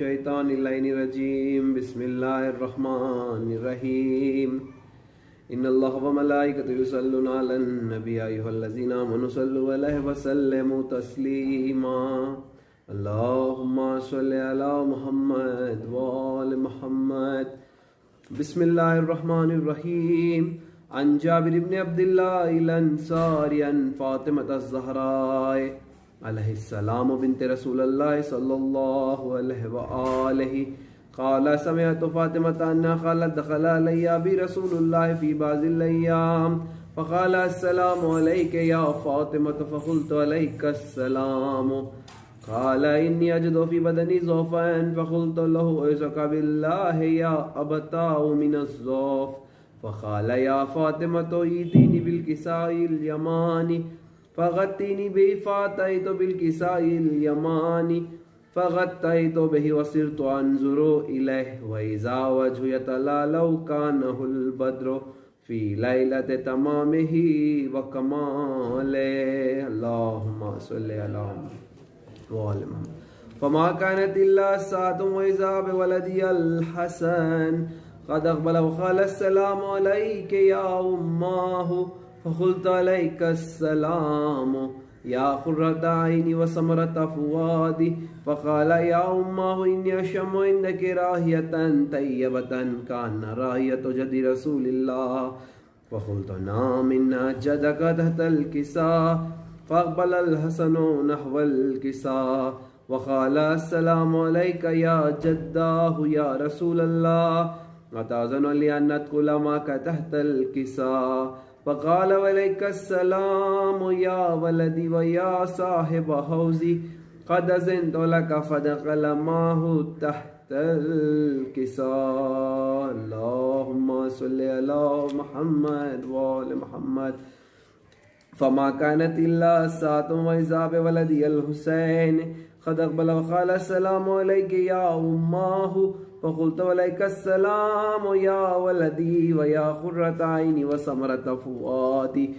الشیطان اللعین الرجیم بسم اللہ الرحمن الرحیم ان اللہ وملائکته یصلون علی النبی ایھا الذین آمنوا صلوا علیہ وسلموا تسلیما اللہم صل علی محمد وآل محمد بسم اللہ الرحمن الرحیم عن جابر بن عبداللہ الانصاری عن فاطمة الزہراء علیہ السلام بنت رسول اللہ صلی اللہ علیہ وآلہ قال سمعت فاطمة أنها قالت دخل علي أبي رسول الله في بعض الأيام فقال السلام عليك يا فاطمة فقلت عليك السلام قال إني أجد في بدني ضعفا فقلت له أعوذك بالله يا أبتاه من الضعف فقال يا فاطمة ائتيني بالكساء اليماني فغطيني به فأتيت بالكساء اليماني فغطيت به وصرت أنظر إليه وإذا وجهه يتلألأ كأنه البدر في ليلة تمامه وكماله اللهم صل على محمد وآل محمد فما كانت إلا ساعة وإذا بولدي الحسن قد أقبل وقال السلام عليك يا أماه فقلت عليك السلام يا قرة عيني وثمرة فؤادي فقال يا أماه إني أشم عندك راحية طيبة كأن راحية جد رسول الله فقلت نعم إن جدك تحت الكساء فأقبل الحسن نحو الكساء وقال السلام عليك يا جداه يا رسول الله أتأذن لي أن أدخل معك تحت الكساء فقال وعليك السلام يا ولدي ويا صاحب حوزي قد أذنت لك فدخل معه تحت الكساء اللهم صل على محمد وآل محمد فما كانت إلا ساعة وإذا بولدي الحسين قد أقبل وقال السلام عليك يا أماه فقلت عليك السلام يا ولدي ويا قرة عيني وثمرة فؤادي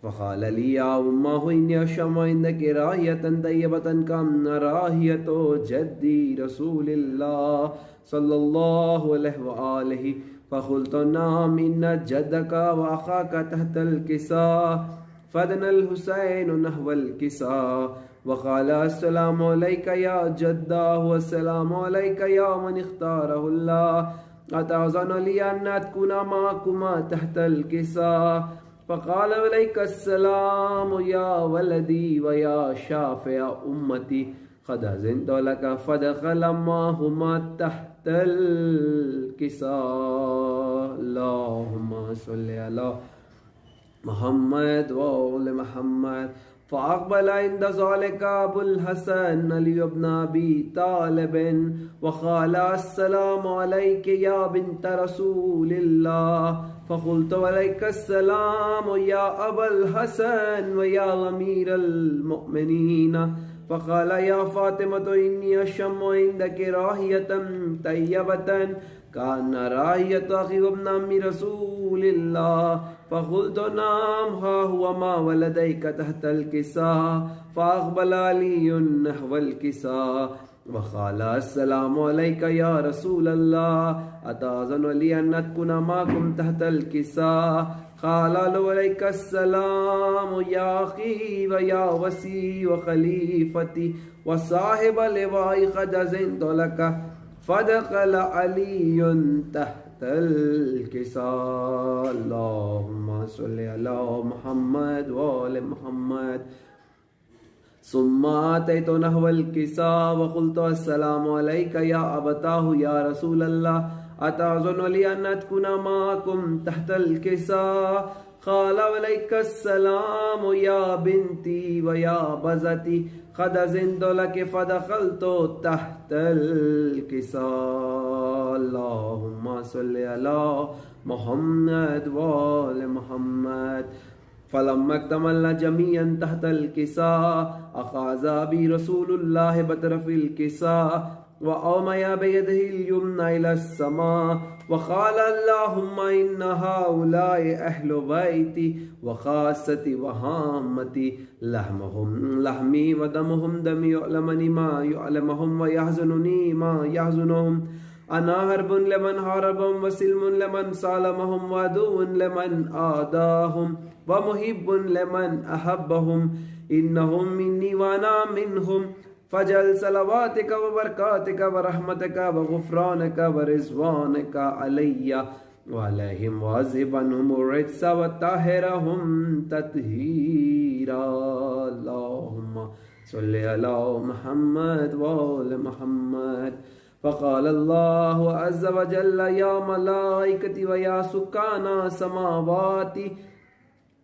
فقال لي يا أماه إني أشم عندك راحية طيبة كأن راحية جدي رسول الله صلى الله عليه وآله فقلت نعم إن جدك وأخاك تحت الكساء فدنا الحسين نحو الكساء وقال السلام عليك يا جداه والسلام عليك يا من اختاره الله أتأذن لي أن أكون معكما تحت الكساء فقال عليك السلام يا ولدي ويا شافع أمتي قد أذنت لك فدخل معهما تحت الكساء اللهم صل على محمد وآل محمد فأقبل عند ذلك أبو الحسن علي بن أبي طالب وقال السلام عليك يا بنت رسول الله فقلت عليك السلام يا أبا الحسن ويا أمير المؤمنين فقال يا فاطمة إني أشم عندك راحية طيبة كأن راحية أخي وابن عم رسول الله فقلت نعم ها هو ما ولديك تحت الكساء فأقبل علي نحو الكساء وقال السلام عليك يا رسول الله أتأذن لي أن أكون معكم تحت الكساء قال عليك السلام يا أخي ويا وسي وخليفتي وصاحب لواء قد أذنت لك فدخل علي تحت الكساء اللهم صل على محمد وآل محمد ثم أتيت نحو الكساء وقلت السلام عليك يا أبتاه يا رسول الله أتأذن لي أن أكون معكم تحت الكساء قال عليك السلام يا بنتي ويا بزتي قد أذنت لك فدخلت تحت الكساء اللهم صل على محمد وآل محمد فلما اكتملنا جميعا تحت الكساء أخذ بي رسول الله بطرف الكساء وأومأ بيده اليمنى إلى السماء وقال اللهم إن هؤلاء أهل بيتي وخاصتي وهامتي لحمهم لحمي ودمهم دمي يعلمني ما يعلمهم ويحزنني ما يحزنهم أنا حرب لمن حاربهم وسلم لمن سالمهم وعدو لمن آداهم ومحب لمن أحبهم إنهم مني وأنا منهم فجل صلواتك وبركاتك ورحمتك وغفرانك ورضوانك علي وعليهم واذهب عنهم الرجس وطهرهم تطهيرا اللهم صل على محمد وآل محمد. فقال الله عز وجل يا ملائكتي ويا سكان سماواتي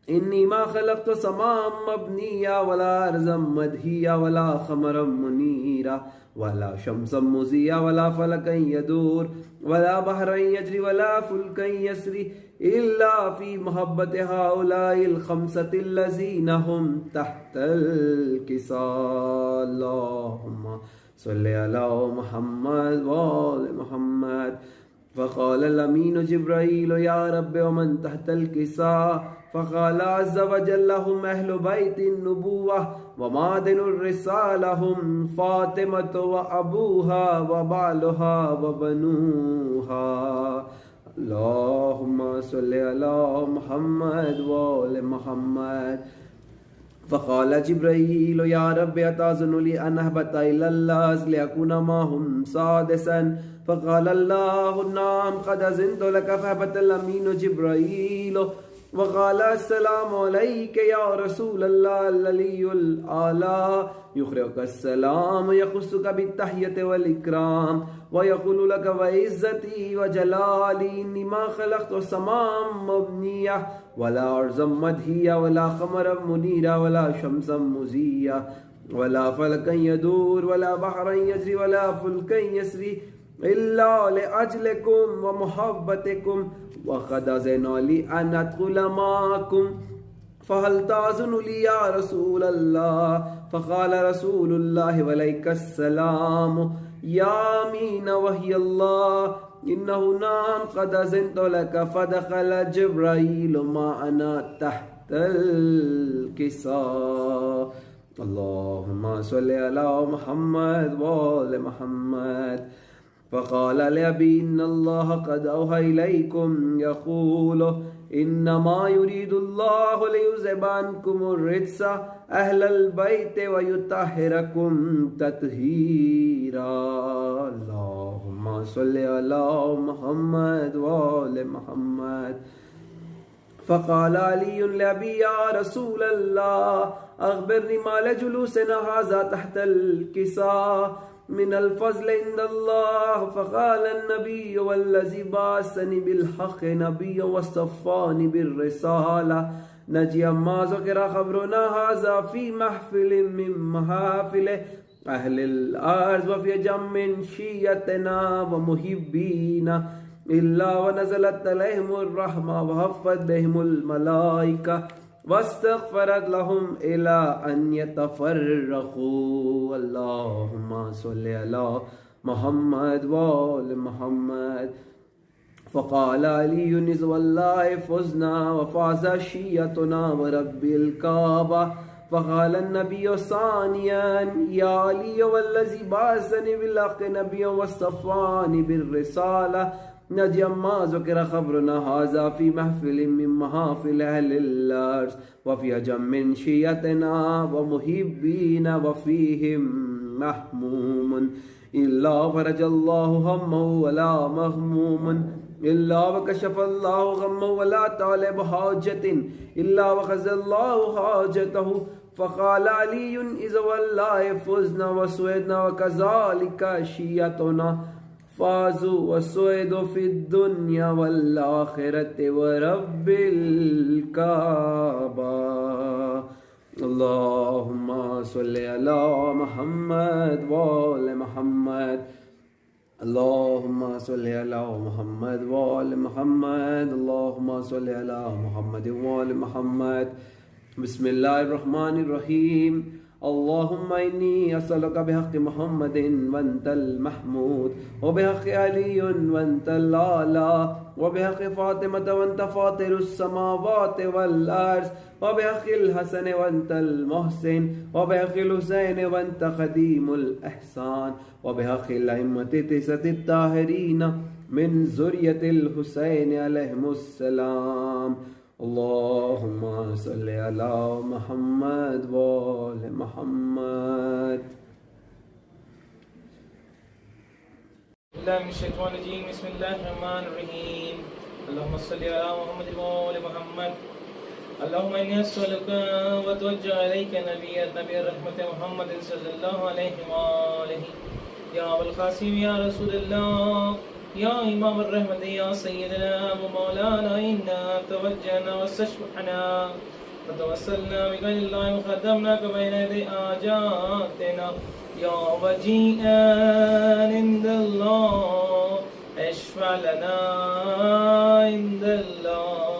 إني ما خلقت سماء مبنيا ولا أرضا مدهيا ولا خمرا منيرا ولا شمسا مزيا ولا فلكا يدور ولا بحرا يجري ولا فلكا يسري إلا في محبة هؤلاء الخمسة الذين هم تحت الكساء. اللهم صل على محمد وآل محمد. فقال الأمين جبرائيل يا رب ومن تحت الكساء؟ فقال عز وجل هم أهل بيت النبوة ومعدن الرسالة هم فاطمة وأبوها وبعلها وبنوها. اللهم صل على محمد وآل محمد. فقال جبرائيل يا رب أتأذن لي أن أهبط إلى الله لأكون معهم سادسا؟ فقال الله نعم قد أذنت لك. فهبط الأمين جبرائيل وقال السلام عليك يا رسول الله العلي الأعلى يقرئك السلام يخصك بالتحية والإكرام ويقول لك وعزتي وجلالي إني ما خلقت سماء مبنية ولا أرضا مدهية ولا قمرا منيرا ولا شمسا مزية ولا فلكا يدور ولا بحرا يجري ولا فلكا يسري إلا لأجلكم ومحبتكم وقد أذن لي أن أدخل معكم فهل تأذن لي يا رسول الله؟ فقال رسول الله وعليك السلام يا أمين وحي الله إنه نعم قد أذنت لك. فدخل جبرائيل معنا تحت الكساء. اللهم صل على محمد وآل محمد. فقال لأبي إن الله قد أوحى إليكم يقول إنما يريد الله ليذهب عنكم الرجس أهل البيت ويطهركم تطهيرا. اللهم صل على محمد وآل محمد. فقال علي لأبي يا رسول الله أخبرني ما لجلوسنا هذا تحت الكساء من الفضل عند الله؟ فقال النبي والذي بعثني بالحق نبيا واصطفاني بالرسالة نجي ما ذكر خبرنا هذا في محفل من محافل أهل الأرض وفي جم شيتنا ومحبين إلا ونزلت عليهم الرحمة وحفت بهم الملائكة واستغفرت لهم إلى أن يتفرقوا. اللهم صل على محمد وآل محمد. فقال علي والله فزنا وفاز شيعتنا ورب الكعبة. فقال النبي ثانيا يا علي والذي بعثني بالحق نبيا واصطفاني بالرسالة نجي ما ذكر خبرنا هذا في محفل من محافل أهل الأرض وفي جم شيعتنا ومحبين وفيهم محموم إلا فرج الله همه ولا مهموم إلا وكشف الله غمه ولا طالب حاجة إلا وخذ الله حاجته. فقال علي إذا والله فزنا وسعدنا وكذلك شيعتنا فازوا وسعدوا في الدنيا والآخرة ورب الكعبة. اللهم صل على محمد وآل محمد. اللهم صل على محمد وآل محمد. اللهم صل على محمد وآل محمد. بسم الله الرحمن الرحيم. اللهم إني أسألك بحق محمد وأنت المحمود، وبحق علي وأنت الأعلى، وبحق فاطمة وأنت فاطر السماوات والأرض، وبحق الحسن وأنت المحسن، وبحق الحسين وأنت خديم الإحسان، وبحق الأئمة تسعة الطاهرين من ذرية الحسين عليهم السلام. اللهم صل على محمد وآل محمد. من الشيطان الرجيم. بسم الله الرحمن الرحيم. اللهم صل على محمد وآل محمد. اللهم إني أسألك وأتوجه إليك نبي الرحمة محمد صلى الله عليه وآله. يا أبا القاسم يا رسول الله يا إمام الرحمة يا سيدنا ومولانا إنا توجهنا واستشفعنا وتوسلنا بك لله وخدمناك بين يدي حاجاتنا يا وجيئا عند الله اشفع لنا عند الله.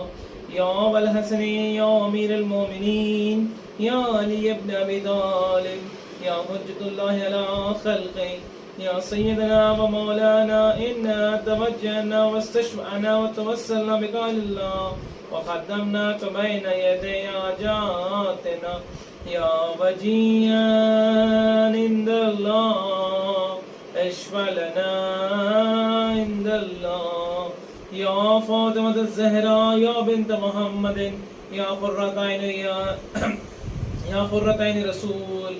يا أبا الحسن يا أمير المؤمنين يا علي بن أبي طالب يا حجة الله على خلقه يا سيدنا ومولانا إنا توجهنا واستشفعنا وتوسلنا بك إلى الله وقدمناك بين يدي حاجاتنا يا وجيها عند الله اشفع لنا عند الله. يا فاطمة الزهراء يا بنت محمد يا قرة عين رسول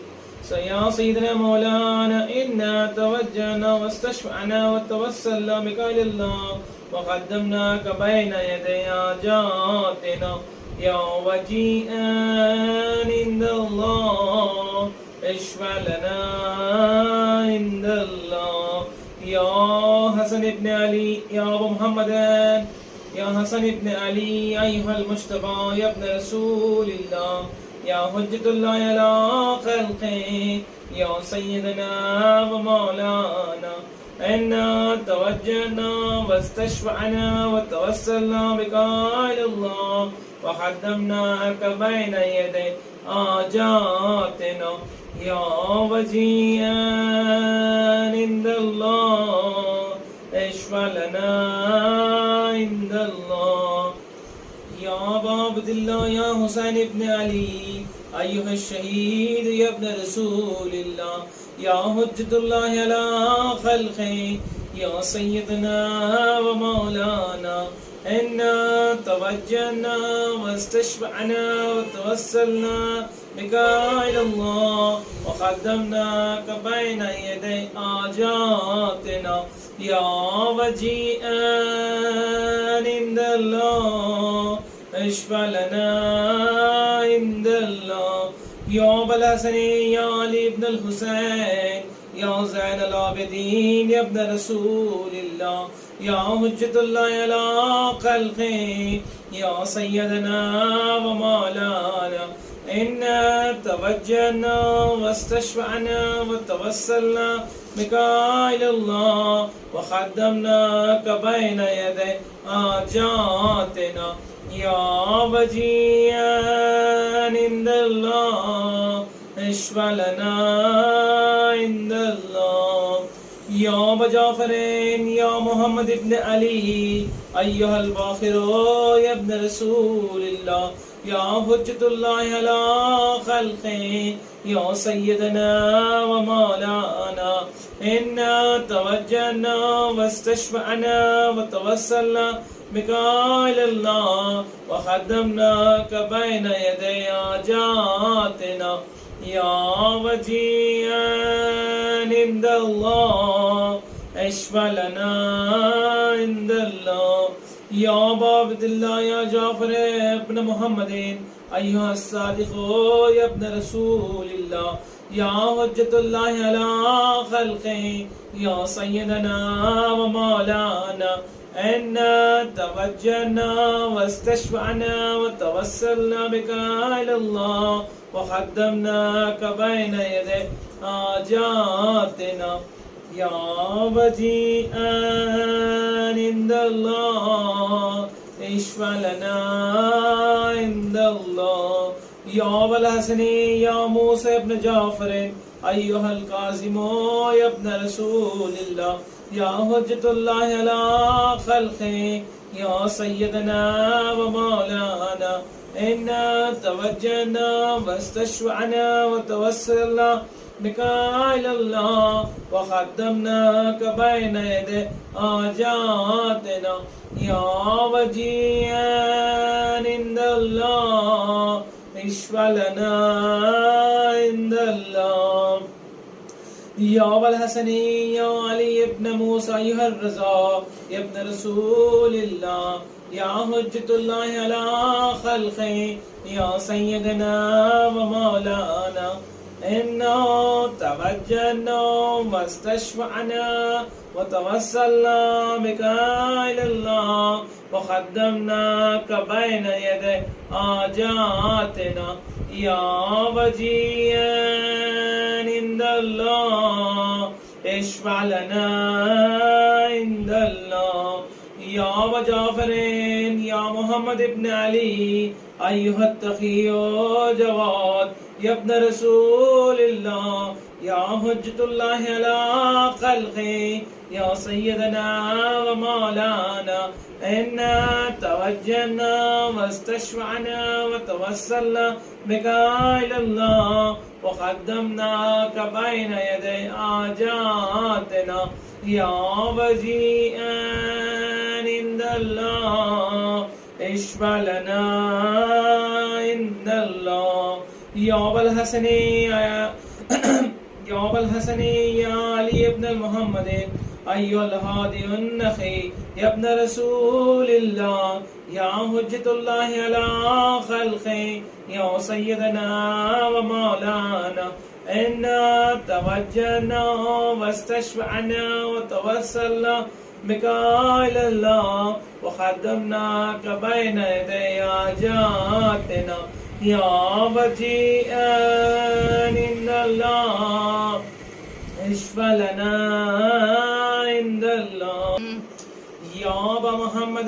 يا سيدنا مولانا إنا توجهنا واستشفعنا وتوسلنا بك إلى الله وقدمناك بين يدي حاجاتنا يا وجيئا عند الله اشفع لنا عند الله. يا حسن بن علي يا أبو محمد يا حسن بن علي أيها المجتبى يا ابن رسول الله يا حجة الله على خلقه يا سيدنا ومولانا إنا توجهنا واستشفعنا وتوسلنا بك إلى الله وقدمناك بين يدي حاجاتنا يا وجيها عند الله اشفع لنا عند الله. يا أبا عبد الله يا حسين بن علي أيها الشهيد يا ابن رسول الله يا حجة الله على خلقه يا سيدنا ومولانا إنا توجهنا واستشفعنا وتوسلنا بك إلى الله وقدمناك بين يدي حاجاتنا يا وجيئا عند الله اشفع لنا عند الله. يا أبا الحسن يا علي بن الحسين يا زين العابدين يا ابن رسول الله يا حجة الله على خلقه يا سيدنا ومولانا إنا توجهنا واستشفعنا وتوسلنا بك إلى الله وقدمناك بين يدي حاجاتنا يا وجيها عند الله اشفع لنا عند الله. يا أبا جعفر يا محمد بن علي أيها الباخر يا ابن رسول الله يا حجة الله على خلقه يا سيدنا ومولانا إنا توجهنا واستشفعنا وتوسلنا بك إلى الله وقدمناك بين يدي حاجاتنا يا وجيها عند الله اشفع لنا عند الله. يا أبا عبد الله يا جعفر ابن محمد أيها الصادق يا ابن رسول الله يا حجة الله على خلقه يا سيدنا ومولانا إنا توجهنا واستشفعنا وتوسلنا بك إلى الله وقدمناك بين يدي حاجاتنا يا وجيئا عند الله اشفع لنا عند الله. یا ابوالحسن یا موسى ابن جعفر أيها القاسم يا ابن رسول الله يا حجة الله على خلقه يا سيدنا ومولانا إنا توجهنا واستشفعنا وتوسلنا بك إلى الله وقدمناك بين يدي حاجاتنا يا وجيها عند الله اشفع لنا عند الله يا أبا الحسن يا علي بن موسى أيها الرضا يا ابن رسول الله يا حجة الله على خلقه يا سيدنا ومولانا إنا توجهنا واستشفعنا وتوسلنا بك إلى الله وقدمناك بين يدي حاجاتنا يا وجيها عند الله اشفع لنا عند الله يا أبا جعفر يا محمد بن علي أيها التقي جواد يا ابن رسول الله يا حجة الله على خلقه يا سيدنا ومولانا إنا توجهنا واستشفعنا وتوسلنا بك إلى الله وقدمناك بين يدي حاجاتنا يا وجيها عند الله اشفع لنا عند الله يا أبا الحسن يا أبا الحسن يا علي بن المحمد أيها الهادي النخي يا ابن رسول الله يا حجة الله على خلقه يا سيدنا ومولانا إنا توجهنا واستشفعنا وتوسلنا بك إلى الله وقدمناك بين يدي حاجاتنا يا وجيها عند الله اشفع لنا عند الله يا أبا محمد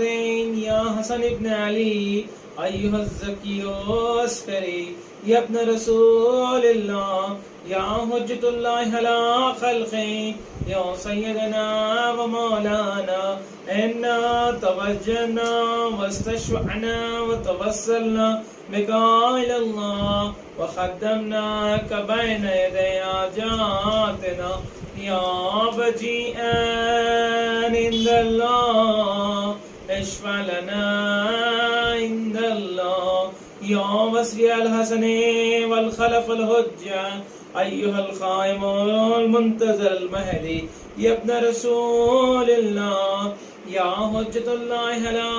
يا حسن بن علي أيها الزكي العسكري يا ابن رسول الله يا حجة الله على خلقه يا سيدنا ومولانا إنا توجهنا واستشفعنا وتوسلنا بك إلى الله وقدمناك بين يدي حاجاتنا يا وجيها عند الله اشفع لنا عند الله يا وصي الحسن والخلف الحجة أيها القائم المنتظر المهدي يا ابن رسول الله يا حجة الله على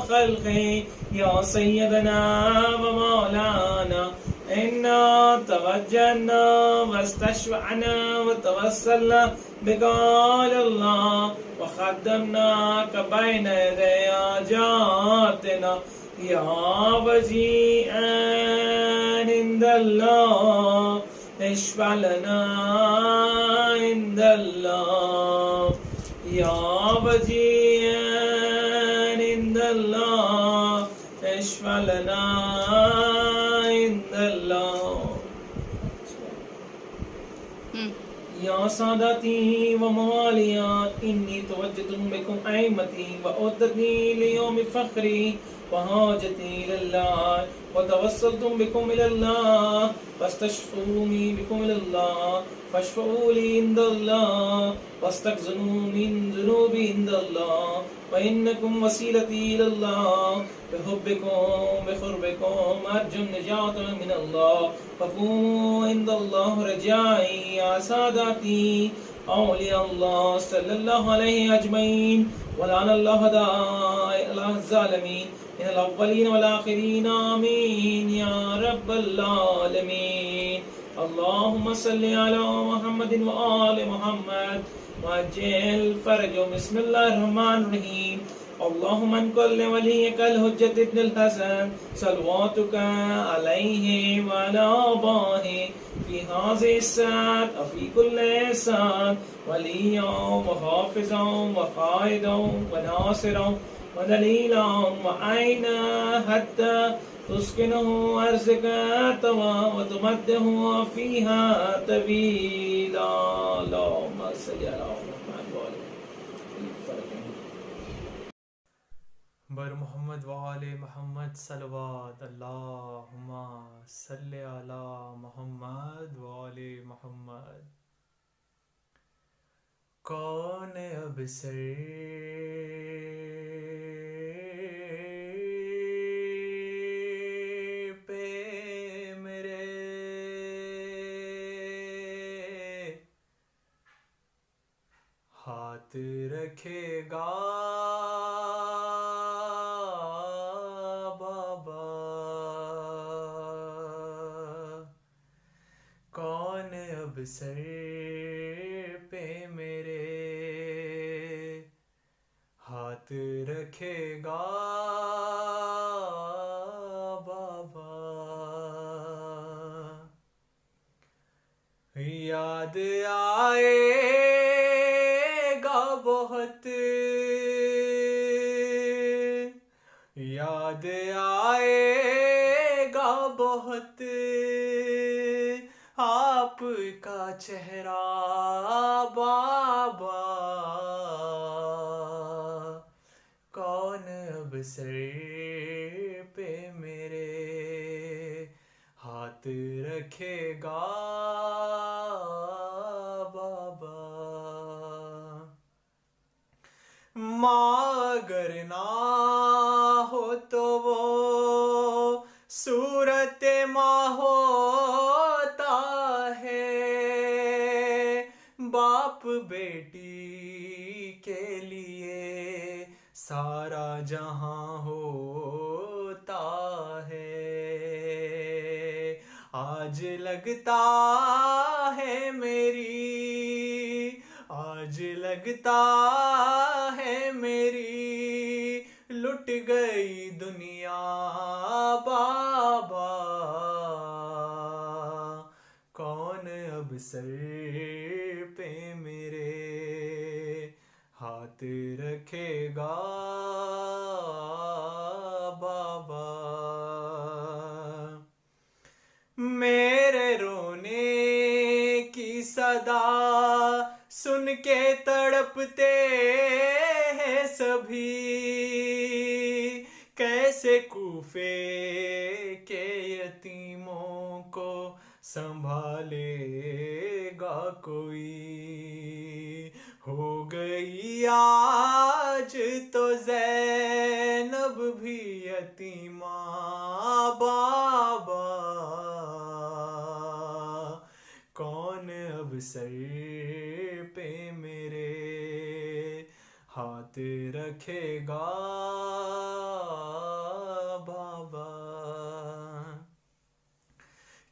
خلقه يا سيدنا ومولانا إنا توجهنا واستشفعنا وتوسلنا بك إلى الله وقدمناك بين يدي حاجاتنا يا وجيها عند الله اشفع لنا عند الله يا وجيها عند الله اشفع لنا عند الله يا سادتي ومواليا إني توجهت بكم أئمتي وأعدتني ليوم فخري وحاجتي إلى الله وتوسلتم بكم إلى الله فاستشفوني بكم إلى الله فاشفعوا لي عند الله واستغفروا من ذنوبي عند الله فإنكم وسيلتي إلى الله بحبكم بقربكم أرجو النجاة من الله فقوموا عند الله رجائي يا سادتي أولياء الله صلى الله عليه أجمعين ولعن الله داعي الظالمين من الأولين والآخرين آمين يا رب العالمين اللهم صل على محمد وآل محمد وعجل فرجهم بسم الله الرحمن الرحيم اللهم انقل لوليك الحجة ابن الحسن صلواتك عليه وعلى آبائه في هذه الساعة وفي كل ساعة وليا وحافظا وقائدا وناصرا ودليلا وعينا حتى تسكنه أرزك طوعا وتمده فيها طويلا اللهم صل على محمد وعلى بر محمد وآل محمد صلوات اللہم صلی علی محمد وآل محمد. کون اب سر پہ میرے ہاتھ رکھے گا بابا؟ کون اب سر پہ میرے ہاتھ رکھے گا بابا؟ یاد آئے گا بہت، یاد آئے گا بہت آپ کا چہرہ بابا. کون اب سر پہ میرے ہاتھ رکھے گا بابا؟ ماں اگر نہ ہو تو وہ صورت ماں ہوتا ہے، باپ بیٹی کے لیے سارا جہاں ہوتا ہے. آج لگتا ہے آج لگتا ہے میری لٹ گئی دنیا بابا. کون اب سر پہ میرے ہاتھ رکھے گا بابا؟ میرے رونے کی صدا سن کے تڑپتے ہیں سبھی، کیسے کوفے کے یتیموں کو سنبھالے گا کوئی؟ ہو گئی آج تو زینب بھی یتیمہ بابا. کون اب سر پہ میرے ہاتھ رکھے گا بابا؟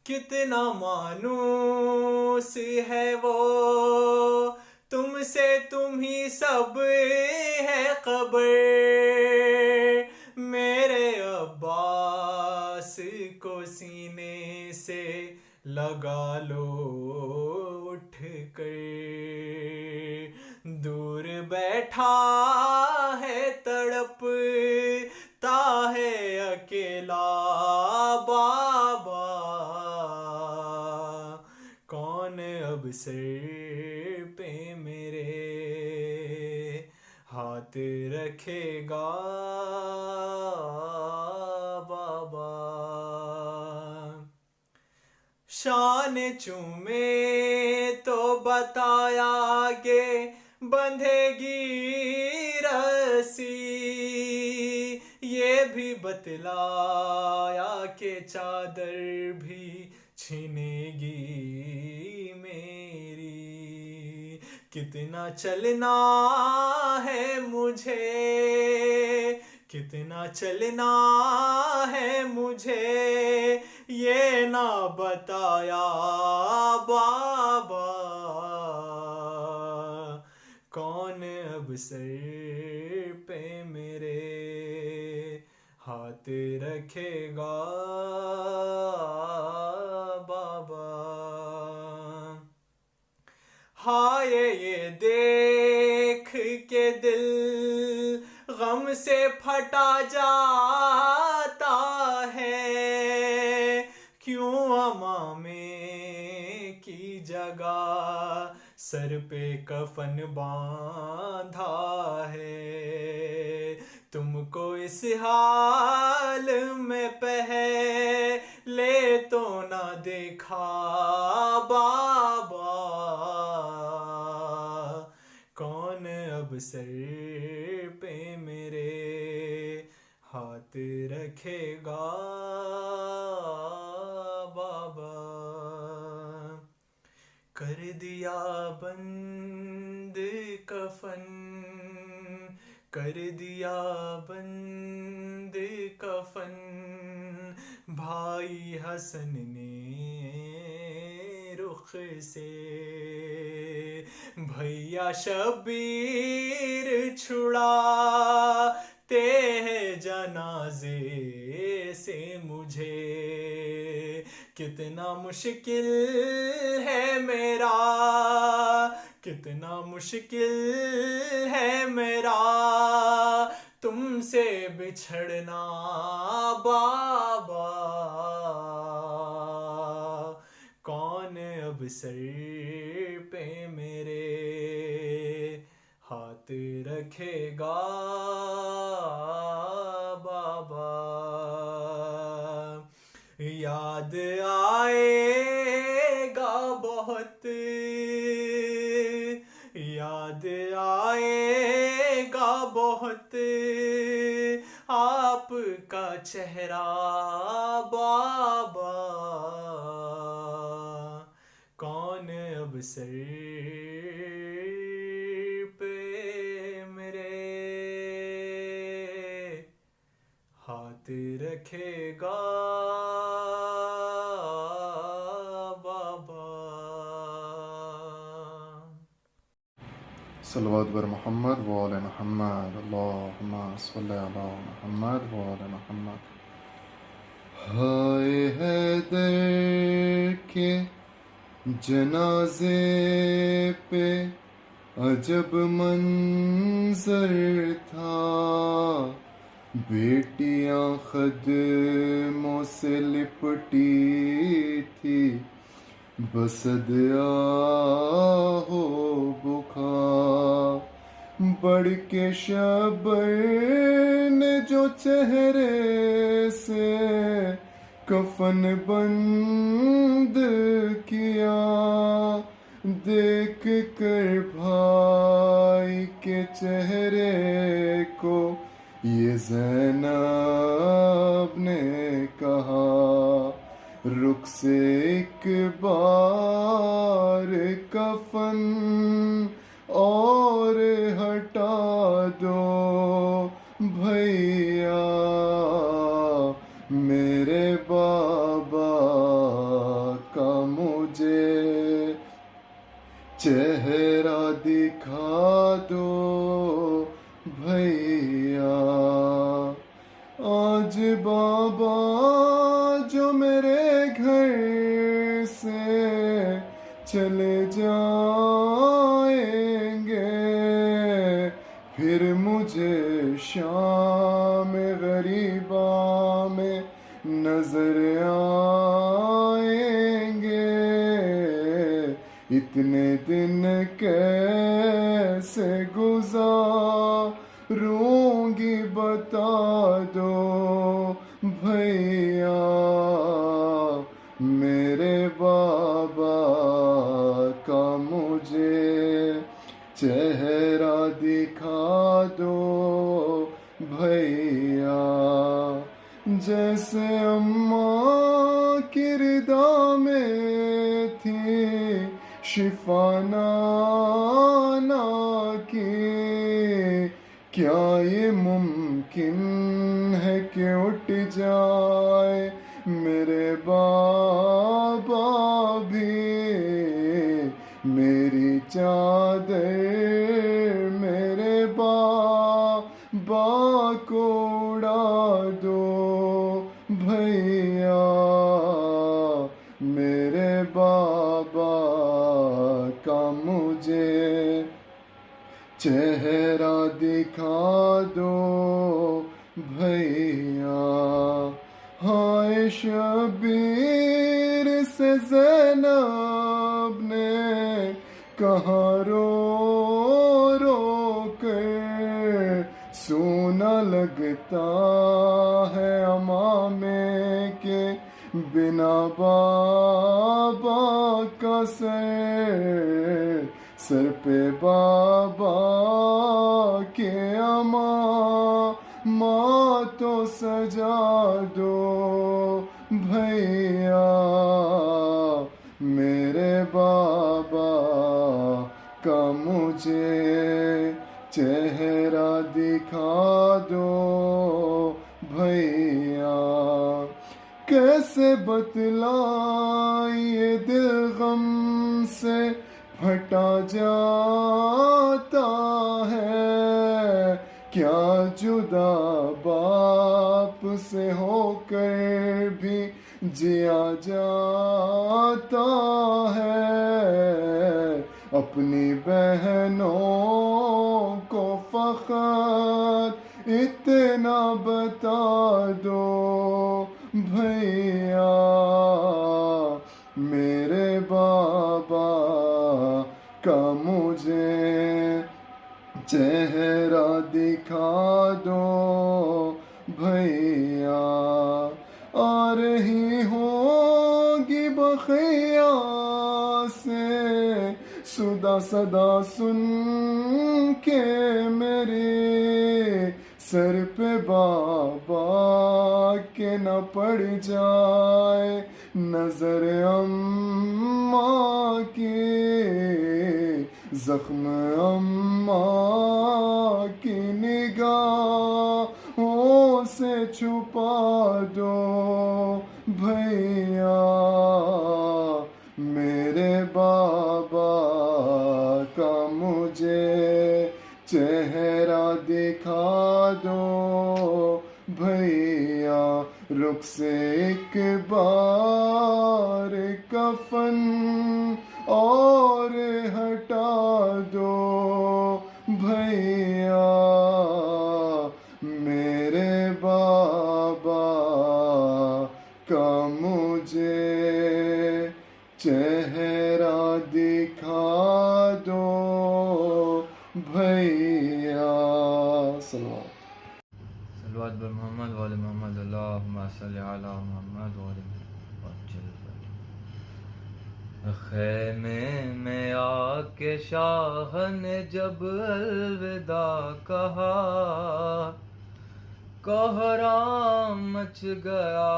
کتنا مانوس ہے وہ تم سے، تم ہی سب ہے خبر. میرے عباس کو سینے سے لگا لو اٹھ کر، دور بیٹھا ہے تڑپتا ہے اکیلا بابا. کون اب سر پہ میرے ہاتھ رکھے گا بابا؟ شان چومے تو بتایا آگے بندھے گی رسی، یہ بھی بتلایا کہ چادر بھی چھینے گی میری. کتنا چلنا ہے مجھے، کتنا چلنا ہے مجھے یہ نہ بتایا بابا. کون اب سر پہ میرے ہاتھ رکھے گا بابا؟ ہائے یہ دیکھ کے دل غم سے پھٹا جاتا ہے، سر پہ کفن باندھا ہے، تم کو اس حال میں پہلے تو نہ دیکھا بابا، کون اب سر پہ میرے ہاتھ رکھے گا بابا؟ کر دیا بند کفن، کر دیا بند کفن بھائی حسن نے رخ سے، بھیا شبیر چھڑاتے ہیں جنازے سے مجھے، کتنا مشکل ہے میرا، کتنا مشکل ہے میرا تم سے بچھڑنا بابا، کون اب سر پہ میرے ہاتھ رکھے گا بابا؟ یاد آئے گا بہت، یاد آئے گا بہت آپ کا چہرہ بابا، کون اب سر پہ میرے ہاتھ رکھے گا بابا؟ صلوات بر محمد و آل محمد، اللہم صلی علی محمد و آل محمد۔ ہائے حیدر کے جنازے پہ عجب منظر تھا، بیٹیاں خدموں سے لپٹی تھی، بسد آہو بکا، بڑھ کے شبر نے جو چہرے سے کفن بند کیا، دیکھ کر بھائی کے چہرے کو یہ زینب نے کہا، رخ سے ایک بار کفن اور ہٹا دو بھیا، میرے بابا کا مجھے چہرہ دکھا دو بھیا۔ آج بابا جو میرے گھر سے چلے جائیں گے، پھر مجھے شام غریباں میں نظر آئیں گے، اتنے دن کیسے گزاروں گی بتا دو بھیا، میرے بابا کا مجھے چہرہ دکھا دو بھیا۔ جیسے اماں کی رضا میں تھی شفا نانا کی، کیا یہ ممکن ہے کہ اٹھ جائے میرے بابا بھی؟ میری چادر میرے بابا کو اڑا دو بھیا، میرے بابا کا مجھے چہرہ دکھا دو بھیا۔ ہائے شبیر سے زینب نے کہاں رو رو کر سونا لگتا ہے امامے کے بنا بابا کا سر پہ بابا کے ماں تو سجا دو بھیا میرے بابا کا مجھے چہرہ دکھا دو بھیا کیسے بتلائیں یہ دل غم سے پھٹا جاتا ہے کیا جدا باپ سے ہو کر بھی جیا جاتا ہے اپنی بہنوں کو فقط اتنا بتا دو بھیا میرے بابا کا مجھے چہرہ دکھا دو بھیا آ رہی ہوگی بخیا سے صدا سن کے میرے سر پہ بابا کے نہ پڑ جائے نظر اماں کی زخم اماں کی نگاہوں سے چھپا دو بھیا میرے بابا کا مجھے چہرہ دکھا دو بھیا رخ سے ایک بار کفن اور ہٹا دو بھیا میرے بابا کا مجھے چہرہ دکھا دو بھیا صلوات بر محمد وعلی محمد اللہم صلی علی محمد وعلی محمد خیمے میں آ کے شاہ نے جب الوداع کہا کوہرام مچ گیا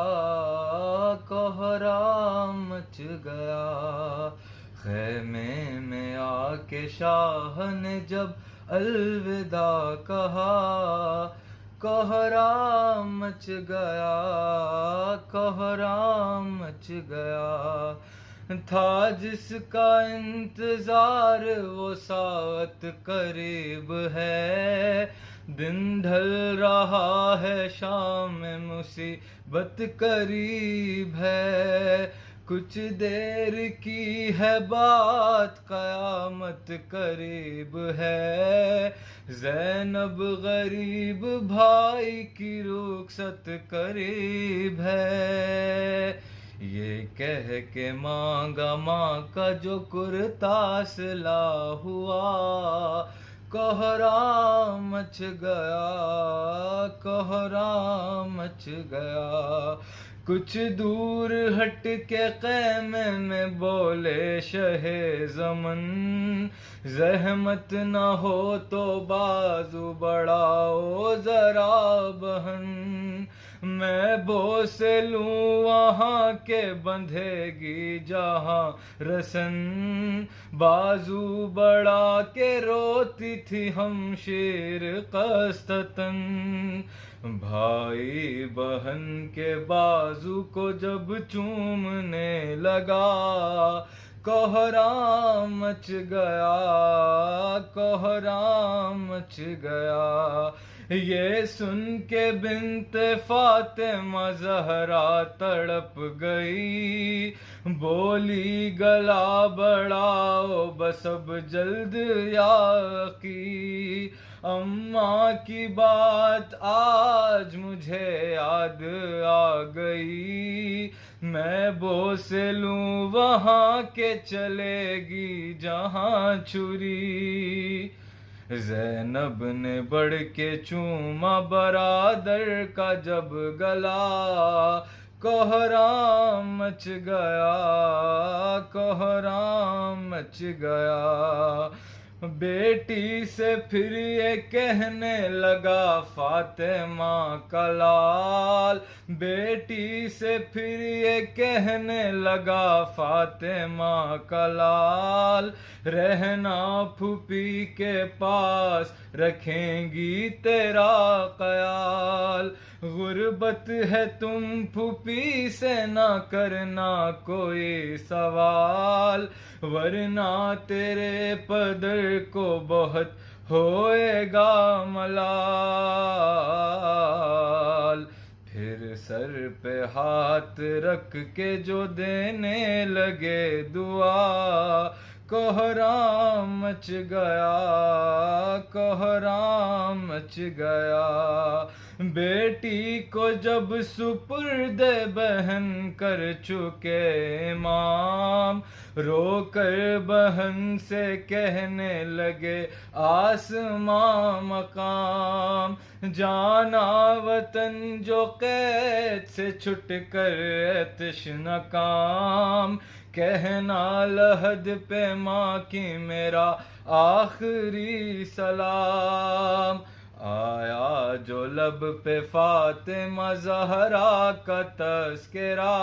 کوہرام مچ گیا خیمے میں آ کے شاہ نے جب الوداع کہا کوہرام مچ گیا کوہرام مچ گیا تھا جس کا انتظار وہ ساعت قریب ہے دن ڈھل رہا ہے شام مصیبت قریب ہے کچھ دیر کی ہے بات قیامت قریب ہے زینب غریب بھائی کی رخصت قریب ہے یہ کہہ کے مانگا ماں کا جو کرتا سلا ہوا کوہرام مچ گیا کوہرام مچ گیا کچھ دور ہٹ کے خیمے میں بولے شہ زمن زحمت نہ ہو تو بازو بڑھاؤ ذرا بہن میں بوس لوں وہاں کے بندھے گی جہاں رسن بازو بڑھا کے روتی تھی ہمشیر قسطن بھائی بہن کے بازو کو جب چومنے لگا کوہرام مچ گیا کوہرام مچ گیا یہ سن کے بنت فاطمہ زہرا تڑپ گئی بولی گلا بڑھاؤ بس اب جلد یا کی اماں کی بات آج مجھے یاد آ گئی میں بوسے لوں وہاں کے چلے گی جہاں چھری. زینب نے بڑھ کے چوما برادر کا جب گلا. کوہرام مچ گیا، کوہرام مچ گیا. بیٹی سے پھر یہ کہنے لگا فاطمہ کا لال. بیٹی سے پھر یہ کہنے لگا فاطمہ کا لال. رہنا پھوپھی کے پاس رکھیں گی تیرا خیال. غربت ہے تم پھوپھی سے نہ کرنا کوئی سوال. ورنہ تیرے پدر کو بہت ہوئے گا ملال. پھر سر پہ ہاتھ رکھ کے جو دینے لگے دعا. کوہرام مچ گیا، کوہرام مچ گیا. بیٹی کو جب سپرد بہن کر چکے امام. رو کر بہن سے کہنے لگے آسماں مقام. جانا وطن جو قید سے چھٹ کر تشنہ کام. کہنا لحد پہ ماں کی میرا آخری سلام. آیا جو لب پہ فاطمہ زہرا کا تذکرہ.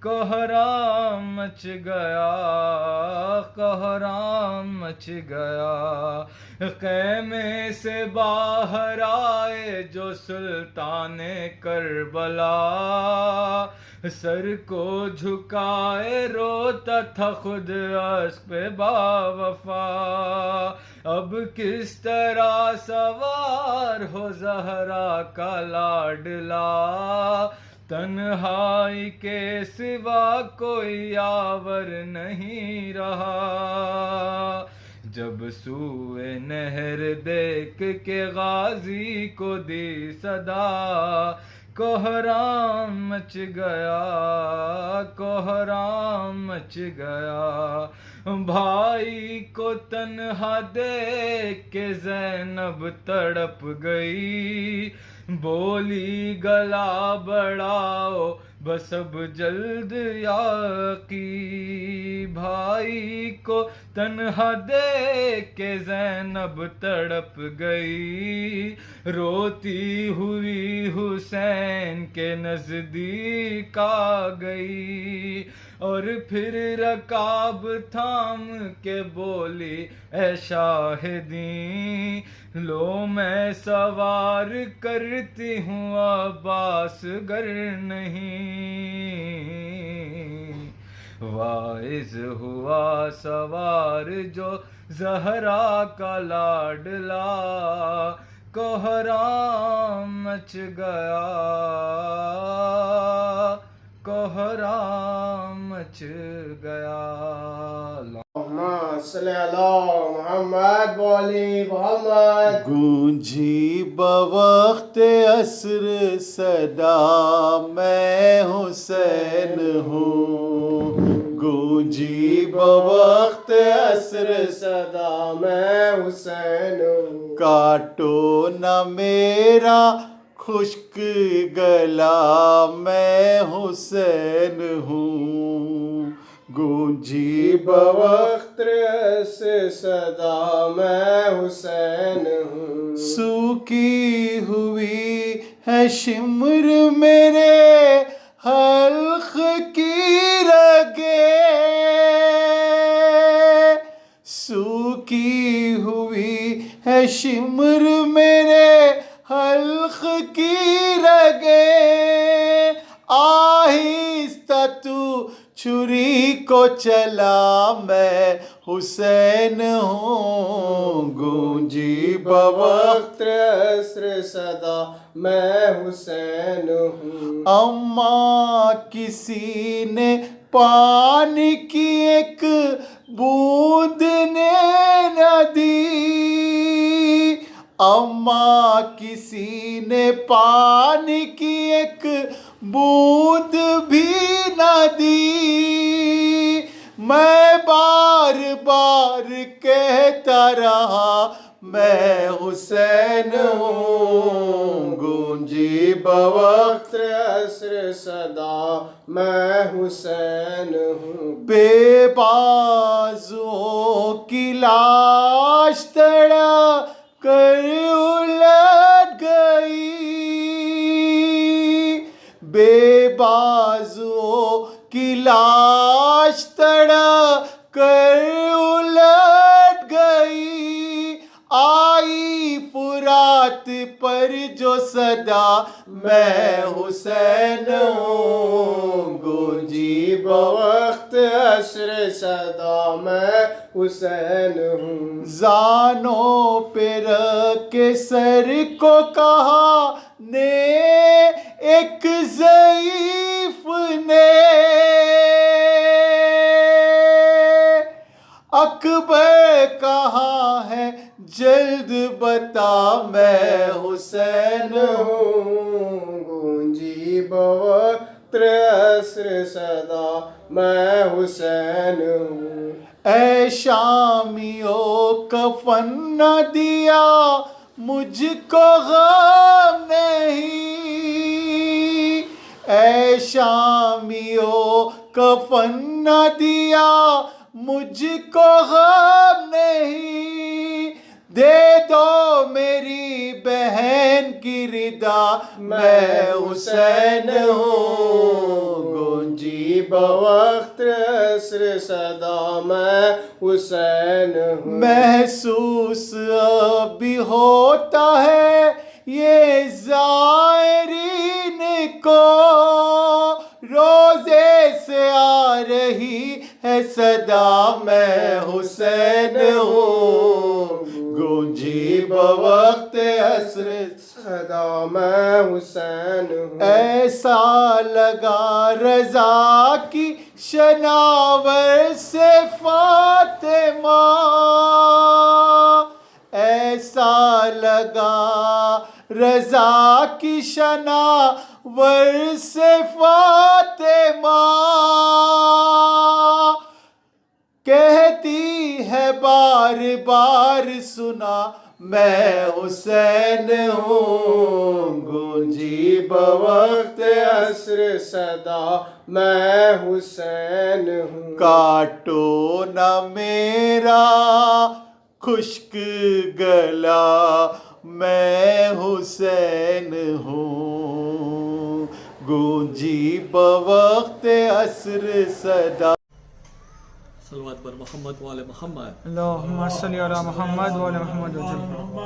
کوہرام مچ گیا، کوہرام مچ گیا. خیمے سے باہر آئے جو سلطان کربلا. سر کو جھکائے روتا تھا خود عشق پہ باوفا. اب کس طرح سوار ہو زہرا کا لاڈلا. تنہائی کے سوا کوئی یاور نہیں رہا. جب سوئے نہر دیکھ کے غازی کو دی صدا. کوہرام مچ گیا، کوہرام مچ گیا. بھائی کو تنہا دیکھ کے زینب تڑپ گئی. بولی گلا بڑھاؤ بس اب جلد یاقی. بھائی کو تنہا دیکھ کے زینب تڑپ گئی. روتی ہوئی حسین کے نزدیک آ گئی. اور پھر رکاب تھام کے بولی اے شاہدین. لو میں سوار کرتی ہوں عباس گر نہیں. واعظ ہوا سوار جو زہرا کا لاڈلا. کوہرام مچ گیا، کوہرام مچ گیا. اللہم صلی علی محمد والی محمد. گونجی بوقت عصر صدا میں حسین ہوں. گونجی بوقت عصر صدا میں حسین ہوں. کاٹو نہ میرا خشک گلا میں حسین ہوں. گونجی بوقت سے صدا میں حسین ہوں. سوکھی ہوئی ہے شمر میرے حلق کی رگیں. سوکھی ہوئی ہے شمر میرے حلق کی رگیں. آہستہ تو چھری کو چلا میں حسین ہوں. گونجی بوقت عصر صدا میں حسین ہوں. اماں کسی نے پانی کی ایک بوند نے نہ دی. اما کسی نے پانی کی ایک بوند بھی نہ دی، میں بار بار کہتا رہا میں حسین ہوں، گونجی بوقت عصر صدا میں حسین ہوں، بے بازوں کی لاش تڑا کر الٹ گئی، بے بازوں کی لاش تڑا کر الٹ گئی، آئی فرات پر جو صدا میں حسین ہوں، گونجی بوقت عصر صدا میں حسین ہوں، زانوں پہ رکھ کے سر کو کہا نے ایک ضعیف نے، اکبر کہاں ہے جلد بتا میں حسین ہوں، گونجی بوقت عصر صدا میں حسین ہوں، اے شامیوں کفن نہ دیا مجھ کو غم نہیں، اے شامیوں کفن نہ دیا مجھ کو غم نہیں، دے دو میری بہن کی ردا میں حسین ہوں، گونجی بوقت عصر صدا میں حسین ہوں، محسوس اب بھی ہوتا ہے یہ زائرین کو، روزے سے آ رہی ہے صدا میں حسین ہوں، گونجی بوقت عصر صدا میں حسین ہوں، ایسا لگا رضا کی شناور سے فاطمہ، ایسا لگا رضا کی شناور سے فاطمہ، کہتی ہے بار بار سنا میں حسین ہوں، گونجی بوقت عصر صدا میں حسین ہوں، کاٹو نہ میرا خشک گلا میں حسین ہوں، گونجی بوقت عصر صدا. صلوات پر محمد وآل محمد. اللہم صلی علی محمد و علی محمد وسلم.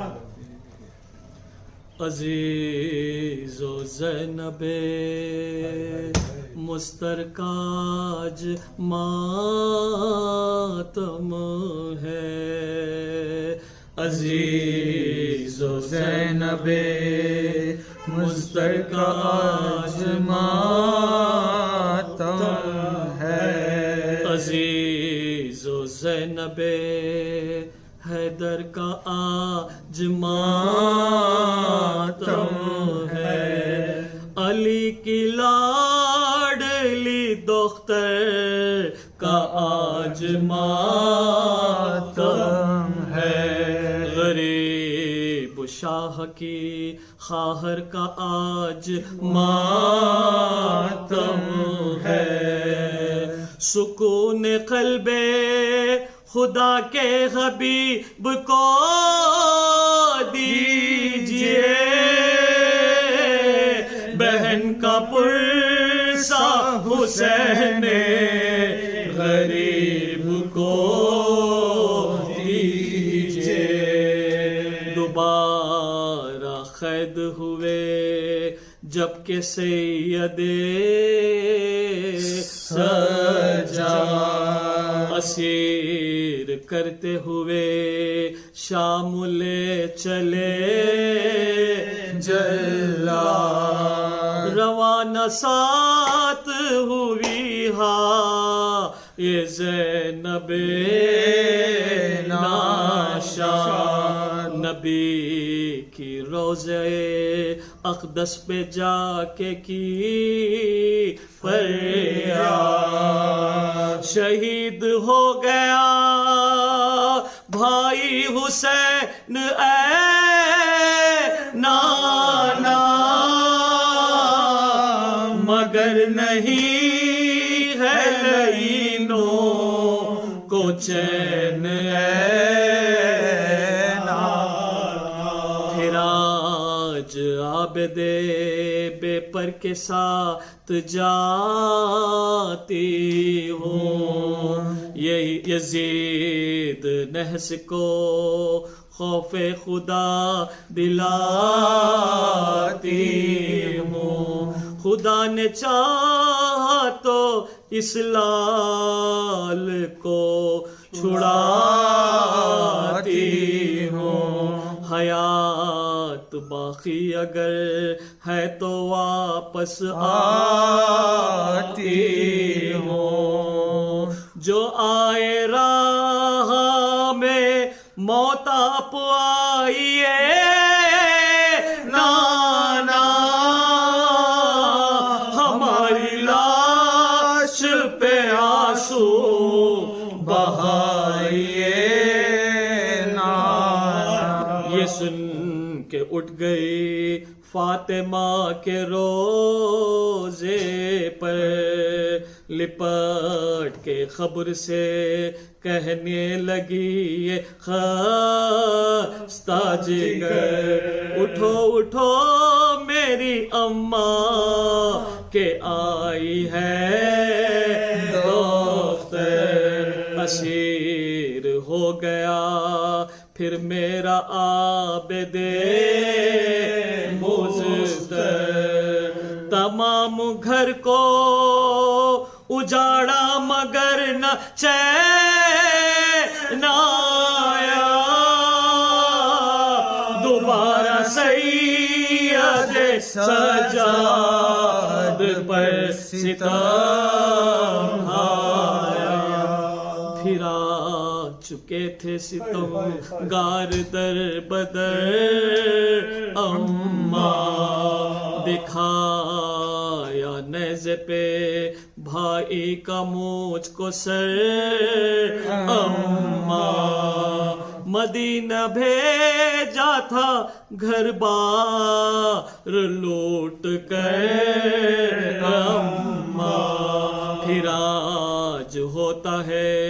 عزیز و زینب مسترکاج ماتم ہے، عزیز و زینب مسترکاج ماتم ہے، عزیز و زینب حیدر کا آج ماتم ہے، علی کی لاڈلی دختر کا آج ماتم ہے، غریب شاہ کی خواہر کا آج ماتم ہے، سکون قلب خدا کے حبیب کو دیجئے، بہن کا پرسا حسین غریب کو دیجئے، دوبارہ قید ہوئے جبکہ سید سجاد اسیر کرتے ہوئے شام لے چلے جلا، روانہ ساتھ ہوئی ہاں یہ زینب ناشا، نبی کی روزے اقدس پہ جا کے کی فریاد، شہید ہو گیا بھائی حسین اے نانا، مگر نہیں ہے لعینوں کو چین اے نانا، پھر آج عابد بے پر کے ساتھ جاتی ہوں، یہ یزید نحس کو خوف خدا دلاتی ہوں، خدا نے چاہا تو اس لال کو چھڑاتی ہوں، حیات باقی اگر ہے تو واپس آتی ہوں، جو آئے راہ میں موت آپ آئیے نانا، ہماری لاش پہ آنسو بہائیے نانا، یہ سن کے اٹھ گئی فاطمہ کے روزے پر، لپٹ کے خبر سے کہنے لگی یہ خستہ جگر، اٹھو اٹھو میری اماں کہ آئی ہے دختر، اسیر ہو گیا پھر میرا عابد مزدر، تمام گھر کو اجاڑا مگر نہ چین آیا، دوبارہ سید سجاد پر ستم آیا، پھر آ چکے تھے ستم گار در بدر، اماں دکھایا نیزے پہ بھائی کا مجھ کو سر، اماں مدینہ بھیجا تھا گھر بار لوٹ کر، اماں پھر آج ہوتا ہے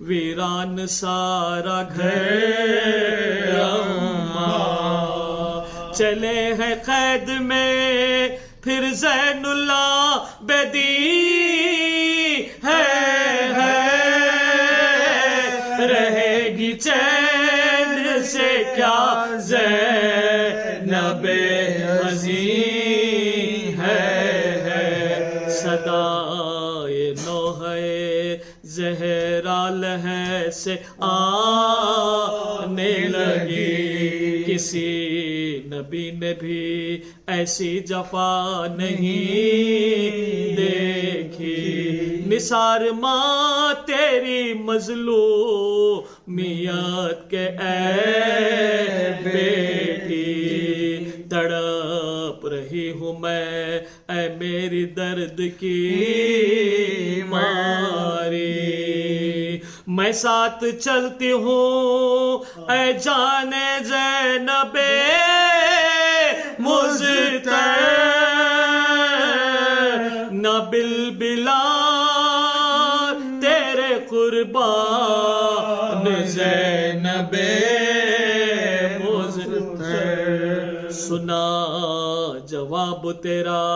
ویران سارا گھر، اماں چلے ہیں قید میں پھر زین اللہ بدی ہے، رہے گی چین سے کیا زینب عظیم ہے، صدائے نوحہ زہرا لہے سے آنے لگی، کسی نبی نے بھی ایسی جفا نہیں دیکھی، نثار ماں تیری مظلومیت کے اے بیٹی، تڑپ رہی ہوں میں اے میری درد کی ماری، میں ساتھ چلتی ہوں اے جان زینب مزتر، نہ بلبلا تیرے قربان زینب مزتر، سنا جواب تیرا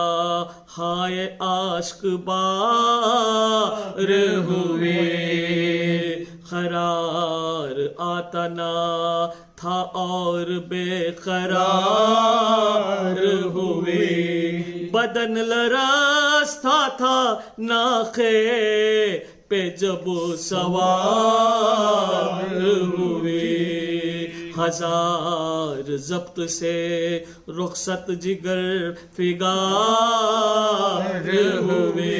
ہائے عاشق بار ہوئے، قرار آتا نہ تھا اور بے قرار ہوئے، بدن لرزتا تھا ناخے پہ جب سوار ہوئے، ہزار ضبط سے رخصت جگر فگار ہوئے،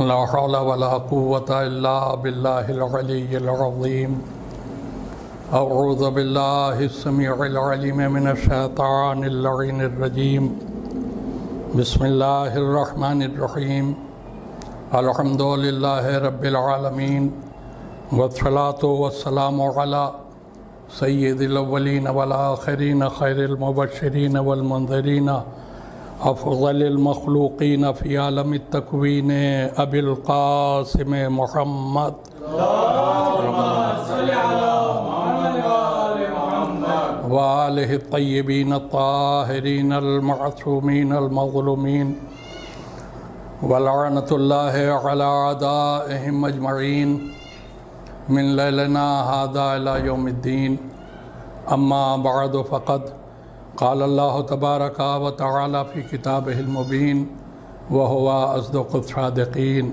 لا حول ولا قوة إلا بالله العلي العظيم. أعوذ بالله السميع العليم من الشيطان اللعين الرجيم. بسم الله الرحمن الرحيم. الحمد لله رب العالمين، والصلاة والسلام على سید الاولین والآخرین خیر المبشرین والمنذرین افضل المخلوقین فی عالم التکوین ابی القاسم محمد وآلہ الطیبین الطاہرین المعصومین المظلومین ولعنۃ اللہ علی اعدائہم اجمعین من لیلنا هذا إلى يوم الدين. أما بعد فقد قال الله تبارك وتعالى في كتابه المبين وهو أصدق الصادقين.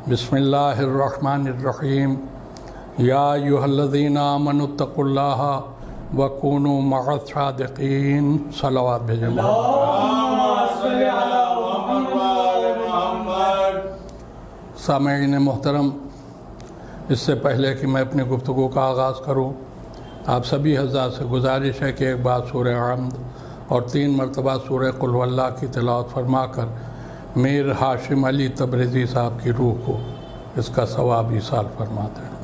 بسم الله الرحمن الرحيم. يا أيها الذين آمنوا اتقوا الله وكونوا مع الصادقين. صلوات بجمع. سامعین محترم، اس سے پہلے کہ میں اپنی گفتگو کا آغاز کروں، آپ سبھی حضرات سے گزارش ہے کہ ایک بار سورہ حمد اور 3 مرتبہ سورہ قل هو اللہ کی تلاوت فرما کر میر ہاشم علی تبریزی صاحب کی روح کو اس کا ثواب ایصال فرما دیں۔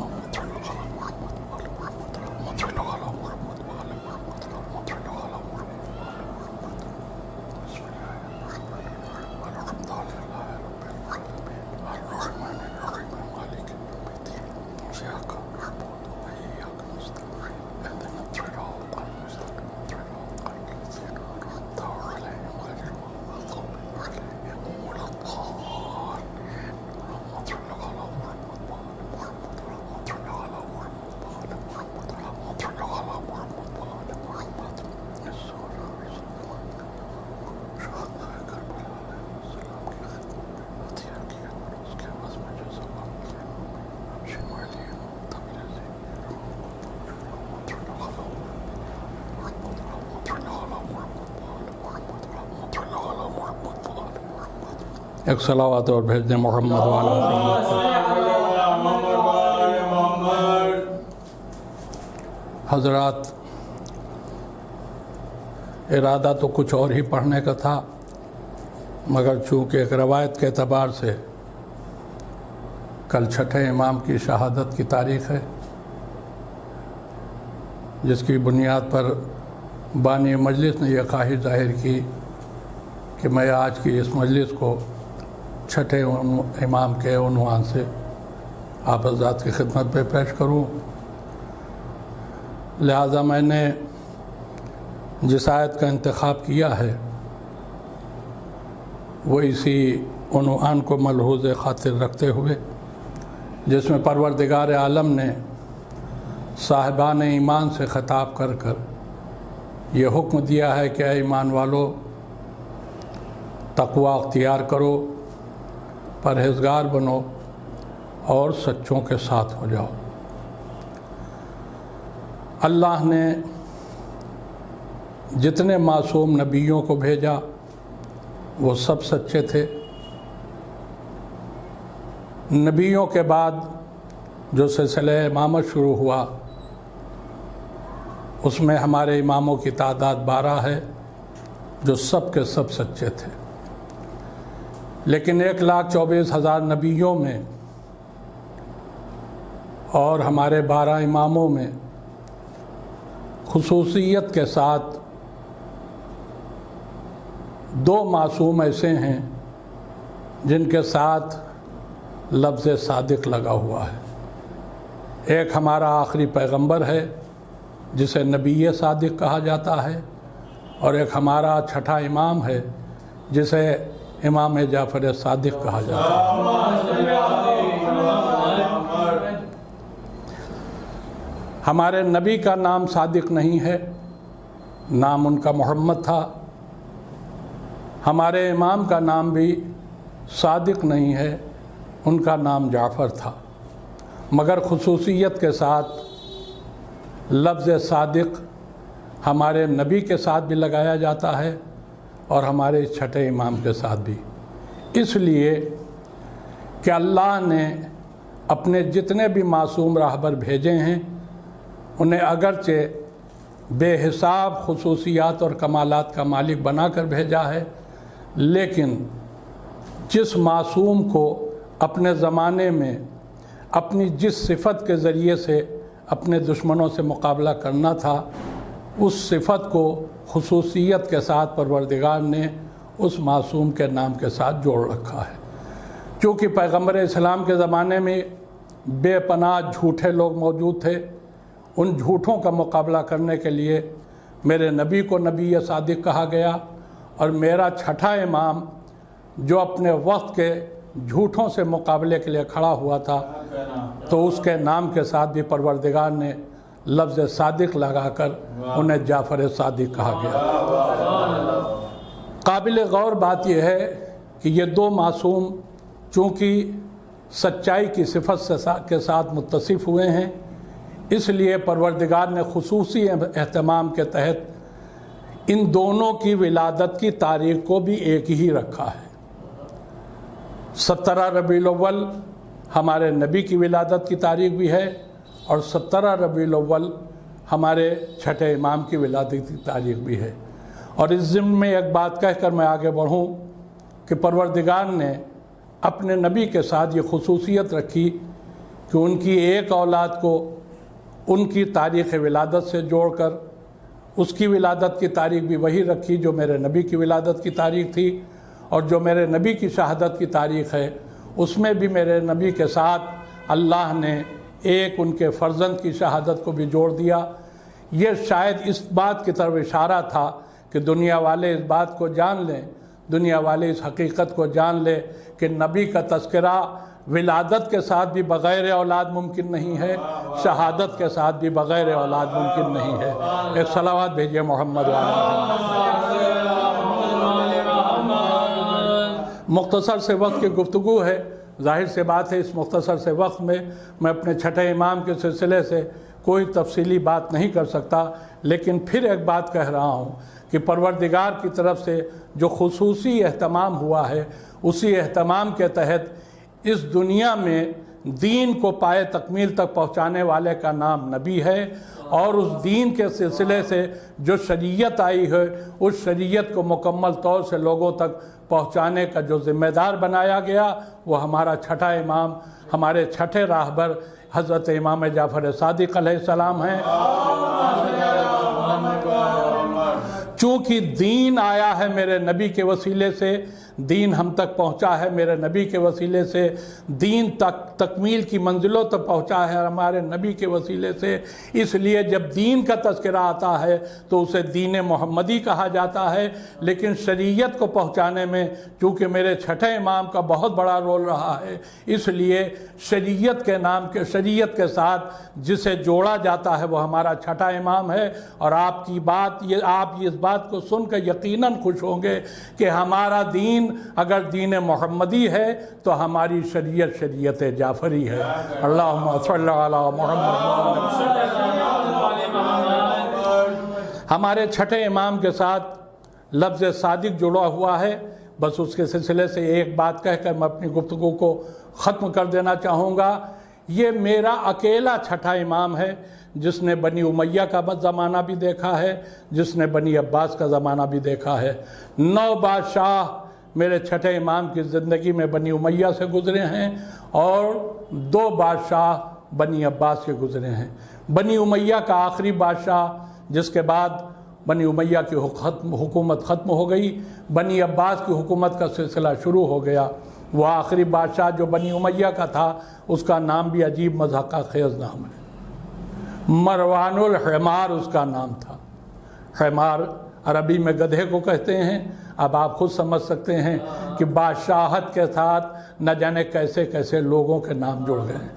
ایک صلوات اور بھیج دیں محمد والا حضرات، ارادہ تو کچھ اور ہی پڑھنے کا تھا، مگر چونکہ ایک روایت کے اعتبار سے کل چھٹے امام کی شہادت کی تاریخ ہے، جس کی بنیاد پر بانی مجلس نے یہ خواہش ظاہر کی کہ میں آج کی اس مجلس کو چھٹے امام کے عنوان سے آپ حضرات کی خدمت پہ پیش کروں، لہذا میں نے جس آیت کا انتخاب کیا ہے وہ اسی عنوان کو ملحوظ خاطر رکھتے ہوئے، جس میں پروردگار عالم نے صاحبان ایمان سے خطاب کر کر یہ حکم دیا ہے کہ اے ایمان والو، تقوی اختیار کرو، پرہیزگار بنو اور سچوں کے ساتھ ہو جاؤ۔ اللہ نے جتنے معصوم نبیوں کو بھیجا وہ سب سچے تھے۔ نبیوں کے بعد جو سلسلہ امامت شروع ہوا اس میں ہمارے اماموں کی تعداد 12 ہے جو سب کے سب سچے تھے، لیکن 1,24,000 نبیوں میں اور ہمارے 12 اماموں میں خصوصیت کے ساتھ 2 معصوم ایسے ہیں جن کے ساتھ لفظ صادق لگا ہوا ہے۔ ایک ہمارا آخری پیغمبر ہے جسے نبی صادق کہا جاتا ہے، اور ایک ہمارا چھٹا امام ہے جسے امام جعفر صادق کہا جاتا ہے۔ ہمارے نبی کا نام صادق نہیں ہے، نام ان کا محمد تھا۔ ہمارے امام کا نام بھی صادق نہیں ہے، ان کا نام جعفر تھا، مگر خصوصیت کے ساتھ لفظ صادق ہمارے نبی کے ساتھ بھی لگایا جاتا ہے اور ہمارے چھٹے امام کے ساتھ بھی، اس لیے کہ اللہ نے اپنے جتنے بھی معصوم راہبر بھیجے ہیں انہیں اگرچہ بے حساب خصوصیات اور کمالات کا مالک بنا کر بھیجا ہے، لیکن جس معصوم کو اپنے زمانے میں اپنی جس صفت کے ذریعے سے اپنے دشمنوں سے مقابلہ کرنا تھا، اس صفت کو خصوصیت کے ساتھ پروردگار نے اس معصوم کے نام کے ساتھ جوڑ رکھا ہے۔ چونکہ پیغمبر اسلام کے زمانے میں بے پناہ جھوٹے لوگ موجود تھے، ان جھوٹوں کا مقابلہ کرنے کے لیے میرے نبی کو نبی صادق کہا گیا، اور میرا چھٹا امام جو اپنے وقت کے جھوٹوں سے مقابلے کے لیے کھڑا ہوا تھا تو اس کے نام کے ساتھ بھی پروردگار نے لفظ صادق لگا کر انہیں جعفر صادق کہا گیا۔ قابل غور بات یہ ہے کہ یہ 2 معصوم چونکہ سچائی کی صفت کے ساتھ متصف ہوئے ہیں، اس لیے پروردگار نے خصوصی اہتمام کے تحت ان دونوں کی ولادت کی تاریخ کو بھی ایک ہی رکھا ہے۔ 17 ربیع الاول ہمارے نبی کی ولادت کی تاریخ بھی ہے، اور 17 ربیع الاول ہمارے چھٹے امام کی ولادت کی تاریخ بھی ہے۔ اور اس ضمن میں ایک بات کہہ کر میں آگے بڑھوں کہ پروردگار نے اپنے نبی کے ساتھ یہ خصوصیت رکھی کہ ان کی ایک اولاد کو ان کی تاریخ ولادت سے جوڑ کر اس کی ولادت کی تاریخ بھی وہی رکھی جو میرے نبی کی ولادت کی تاریخ تھی، اور جو میرے نبی کی شہادت کی تاریخ ہے اس میں بھی میرے نبی کے ساتھ اللہ نے ایک ان کے فرزند کی شہادت کو بھی جوڑ دیا۔ یہ شاید اس بات کی طرف اشارہ تھا کہ دنیا والے اس بات کو جان لیں، دنیا والے اس حقیقت کو جان لیں کہ نبی کا تذکرہ ولادت کے ساتھ بھی بغیر اولاد ممکن نہیں ہے، شہادت کے ساتھ بھی بغیر اولاد ممکن نہیں ہے۔ ایک صلوات بھیجیے محمد مختصر سے وقت کی گفتگو ہے، ظاہر سے بات ہے اس مختصر سے وقت میں اپنے چھٹے امام کے سلسلے سے کوئی تفصیلی بات نہیں کر سکتا، لیکن پھر ایک بات کہہ رہا ہوں کہ پروردگار کی طرف سے جو خصوصی اہتمام ہوا ہے اسی اہتمام کے تحت اس دنیا میں دین کو پائے تکمیل تک پہنچانے والے کا نام نبی ہے، اور اس دین کے سلسلے سے جو شریعت آئی ہے اس شریعت کو مکمل طور سے لوگوں تک پہنچانے کا جو ذمہ دار بنایا گیا وہ ہمارا چھٹا امام، ہمارے چھٹے راہبر حضرت امام جعفر صادق علیہ السلام ہیں۔ چونکہ دین آیا ہے میرے نبی کے وسیلے سے، دین ہم تک پہنچا ہے میرے نبی کے وسیلے سے، دین تک تکمیل کی منزلوں تک پہنچا ہے ہمارے نبی کے وسیلے سے، اس لیے جب دین کا تذکرہ آتا ہے تو اسے دین محمدی کہا جاتا ہے۔ لیکن شریعت کو پہنچانے میں چونکہ میرے چھٹے امام کا بہت بڑا رول رہا ہے، اس لیے شریعت کے نام کے شریعت کے ساتھ جسے جوڑا جاتا ہے وہ ہمارا چھٹا امام ہے۔ اور آپ اس بات کو سن کر یقیناً خوش ہوں گے کہ ہمارا دین اگر دین محمدی ہے تو ہماری شریعت شریعت جعفری ہے۔ اللہم صلی علی محمد۔ ہمارے چھٹے امام کے ساتھ لفظ صادق جڑا ہوا ہے، بس اس کے سلسلے سے ایک بات کہہ کر میں اپنی گفتگو کو ختم کر دینا چاہوں گا۔ یہ میرا اکیلا چھٹا امام ہے جس نے بنی امیہ کا زمانہ بھی دیکھا ہے، جس نے بنی عباس کا زمانہ بھی دیکھا ہے۔ 9 بادشاہ میرے چھٹے امام کی زندگی میں بنی امیہ سے گزرے ہیں اور 2 بادشاہ بنی عباس کے گزرے ہیں۔ بنی امیہ کا آخری بادشاہ جس کے بعد بنی امیہ کی حکومت ختم ہو گئی، بنی عباس کی حکومت کا سلسلہ شروع ہو گیا۔ وہ آخری بادشاہ جو بنی امیہ کا تھا اس کا نام بھی عجیب مضحکہ خیز نام ہے، مروان الحمار اس کا نام تھا۔ حمار عربی میں گدھے کو کہتے ہیں۔ اب آپ خود سمجھ سکتے ہیں کہ بادشاہت کے ساتھ نہ جانے کیسے کیسے لوگوں کے نام جڑ گئے ہیں۔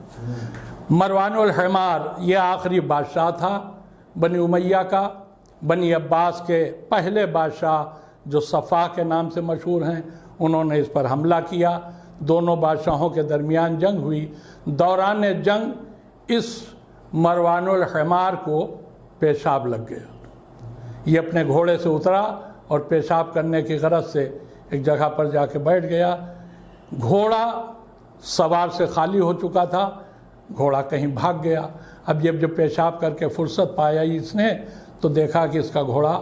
مروان الحمار یہ آخری بادشاہ تھا بنی امیہ کا۔ بنی عباس کے پہلے بادشاہ جو صفا کے نام سے مشہور ہیں انہوں نے اس پر حملہ کیا، دونوں بادشاہوں کے درمیان جنگ ہوئی۔ دوران جنگ اس مروان الحمار کو پیشاب لگ گیا۔ یہ اپنے گھوڑے سے اترا اور پیشاب کرنے کی غرض سے ایک جگہ پر جا کے بیٹھ گیا۔ گھوڑا سوار سے خالی ہو چکا تھا، گھوڑا کہیں بھاگ گیا۔ اب جب پیشاب کر کے فرصت پایا اس نے تو دیکھا کہ اس کا گھوڑا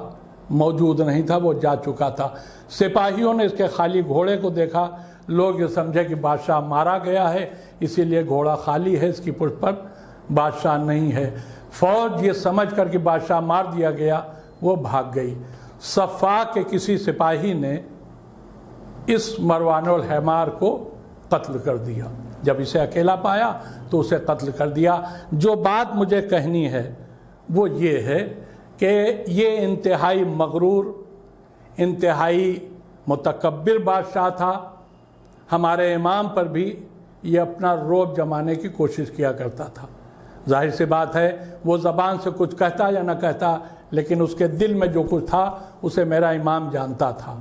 موجود نہیں تھا، وہ جا چکا تھا۔ سپاہیوں نے اس کے خالی گھوڑے کو دیکھا، لوگ یہ سمجھے کہ بادشاہ مارا گیا ہے اسی لیے گھوڑا خالی ہے، اس کی پشت پر بادشاہ نہیں ہے۔ فوج یہ سمجھ کر کہ بادشاہ مار دیا گیا وہ بھاگ گئی۔ صفا کے کسی سپاہی نے اس مروان الحمار کو قتل کر دیا۔ جب اسے اکیلا پایا تو اسے قتل کر دیا۔ جو بات مجھے کہنی ہے وہ یہ ہے کہ یہ انتہائی مغرور، انتہائی متکبر بادشاہ تھا۔ ہمارے امام پر بھی یہ اپنا رعب جمانے کی کوشش کیا کرتا تھا۔ ظاہر سی بات ہے وہ زبان سے کچھ کہتا یا نہ کہتا، لیکن اس کے دل میں جو کچھ تھا اسے میرا امام جانتا تھا۔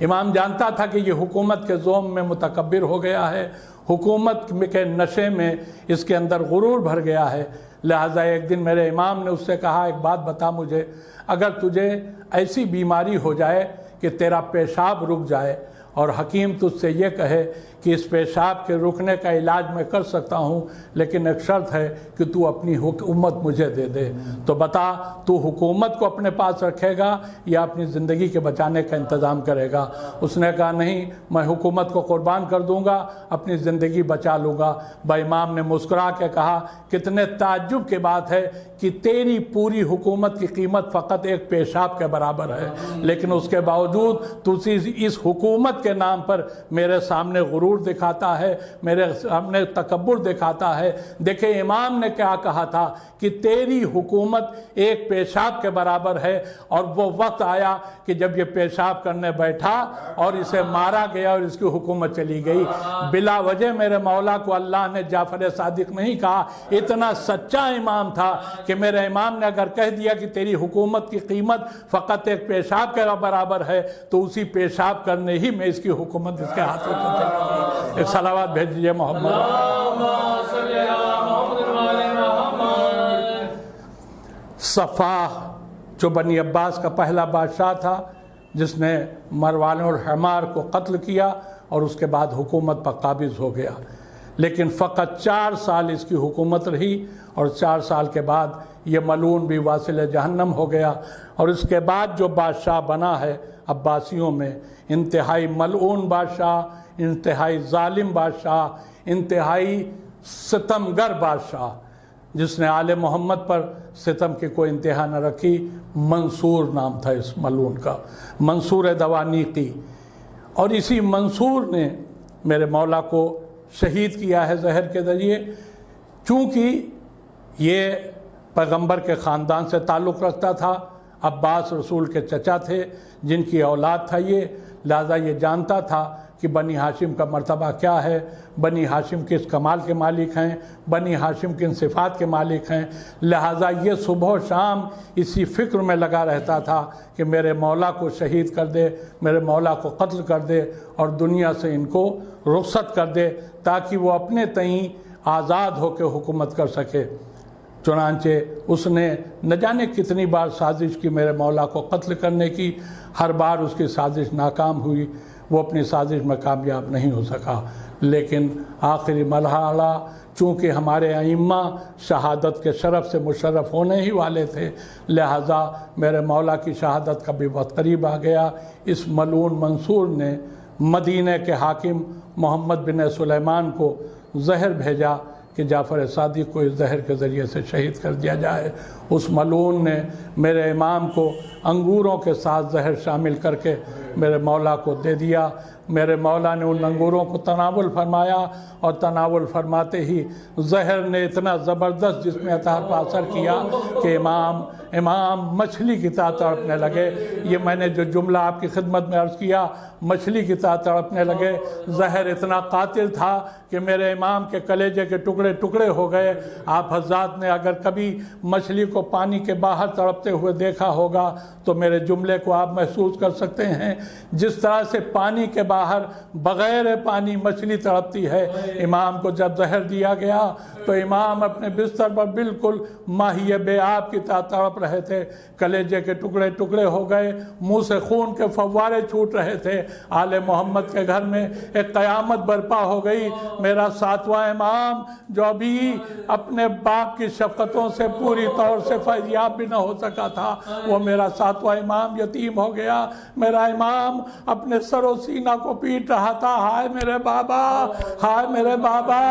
امام جانتا تھا کہ یہ حکومت کے زوم میں متکبر ہو گیا ہے، حکومت کے نشے میں اس کے اندر غرور بھر گیا ہے۔ لہٰذا ایک دن میرے امام نے اس سے کہا ایک بات بتا مجھے، اگر تجھے ایسی بیماری ہو جائے کہ تیرا پیشاب رک جائے اور حکیم تجھ سے یہ کہے کہ اس پیشاب کے رکنے کا علاج میں کر سکتا ہوں لیکن ایک شرط ہے کہ تو اپنی حکومت مجھے دے دے، تو بتا تو حکومت کو اپنے پاس رکھے گا یا اپنی زندگی کے بچانے کا انتظام کرے گا؟ اس نے کہا نہیں، میں حکومت کو قربان کر دوں گا، اپنی زندگی بچا لوں گا۔ امام نے مسکرا کے کہا کتنے تعجب کی بات ہے کہ تیری پوری حکومت کی قیمت فقط ایک پیشاب کے برابر ہے، لیکن اس کے باوجود تو اس حکومت کے نام پر میرے سامنے غرور دکھاتا ہے، میرے سامنے تکبر دکھاتا ہے۔ دیکھیں امام نے کیا کہا تھا کہ تیری حکومت ایک پیشاب کے برابر ہے، اور وہ وقت آیا کہ جب یہ پیشاب کرنے بیٹھا اور اسے مارا گیا اور اس کی حکومت چلی گئی۔ بلا وجہ میرے مولا کو اللہ نے جعفر صادق نہیں کہا، اتنا سچا امام تھا کہ میرے امام نے اگر کہہ دیا کہ تیری حکومت کی قیمت فقط ایک پیشاب کے برابر ہے تو اسی پیشاب کرنے ہی میں اس کی حکومت اس کے ہاتھوں سے چلی گئی۔ ایک صلوات بھیج دیجئے محمد۔ صفا جو بنی عباس کا پہلا بادشاہ تھا جس نے مروان الحمار کو قتل کیا اور اس کے بعد حکومت پر قابض ہو گیا، لیکن فقط 4 سال اس کی حکومت رہی اور 4 سال کے بعد یہ ملعون بھی واصل جہنم ہو گیا۔ اور اس کے بعد جو بادشاہ بنا ہے عباسیوں میں، انتہائی ملعون بادشاہ، انتہائی ظالم بادشاہ، انتہائی ستمگر بادشاہ، جس نے آل محمد پر ستم کی کوئی انتہا نہ رکھی، منصور نام تھا اس ملعون کا، منصور دوانیقی۔ اور اسی منصور نے میرے مولا کو شہید کیا ہے زہر کے ذریعے، چونکہ یہ پیغمبر کے خاندان سے تعلق رکھتا تھا، عباس رسول کے چچا تھے جن کی اولاد تھا یہ، لہذا یہ جانتا تھا کہ بنی ہاشم کا مرتبہ کیا ہے، بنی ہاشم کس کمال کے مالک ہیں، بنی ہاشم کن صفات کے مالک ہیں، لہذا یہ صبح و شام اسی فکر میں لگا رہتا تھا کہ میرے مولا کو شہید کر دے، میرے مولا کو قتل کر دے اور دنیا سے ان کو رخصت کر دے تاکہ وہ اپنے تئیں آزاد ہو کے حکومت کر سکے۔ چنانچہ اس نے نہ جانے کتنی بار سازش کی میرے مولا کو قتل کرنے کی، ہر بار اس کی سازش ناکام ہوئی، وہ اپنی سازش میں کامیاب نہیں ہو سکا۔ لیکن آخری مرحلہ چونکہ ہمارے ائمہ شہادت کے شرف سے مشرف ہونے ہی والے تھے، لہٰذا میرے مولا کی شہادت کا بھی بہت قریب آ گیا۔ اس ملعون منصور نے مدینہ کے حاکم محمد بن سلیمان کو زہر بھیجا کہ جعفر صادق کو اس زہر کے ذریعے سے شہید کر دیا جائے۔ اس ملعون نے میرے امام کو انگوروں کے ساتھ زہر شامل کر کے میرے مولا کو دے دیا۔ میرے مولا نے ان انگوروں کو تناول فرمایا اور تناول فرماتے ہی زہر نے اتنا زبردست جسم اطہر پر اثر کیا کہ امام مچھلی کی طرح تڑپنے لگے۔ یہ میں نے جو جملہ آپ کی خدمت میں عرض کیا، مچھلی کی طرح تڑپنے لگے۔ زہر اتنا قاتل تھا کہ میرے امام کے کلیجے کے ٹکڑے ٹکڑے ہو گئے۔ آپ حضرات نے اگر کبھی مچھلی کو پانی کے باہر تڑپتے ہوئے دیکھا ہوگا تو میرے جملے کو آپ محسوس کر سکتے ہیں، جس طرح سے پانی کے باہر بغیر پانی مچھلی تڑپتی ہے۔ امام کو جب زہر دیا گیا تو امام اپنے بستر پر بالکل ماہی بے آب کی طرح تڑپ رہے تھے، کلیجے کے ٹکڑے ٹکڑے ہو گئے، منہ سے خون کے فوارے چھوٹ رہے تھے۔ آل محمد کے گھر میں ایک قیامت برپا ہو گئی۔ میرا 7واں امام جو ابھی اپنے باپ کی شفقتوں سے پوری طور سے فیضیاب بھی نہ ہو سکا تھا، وہ میرا 7واں امام یتیم ہو گیا۔ میرا امام اپنے سر و سینہ کو پیٹ رہا تھا، ہائے میرے بابا، ہائے میرے بابا۔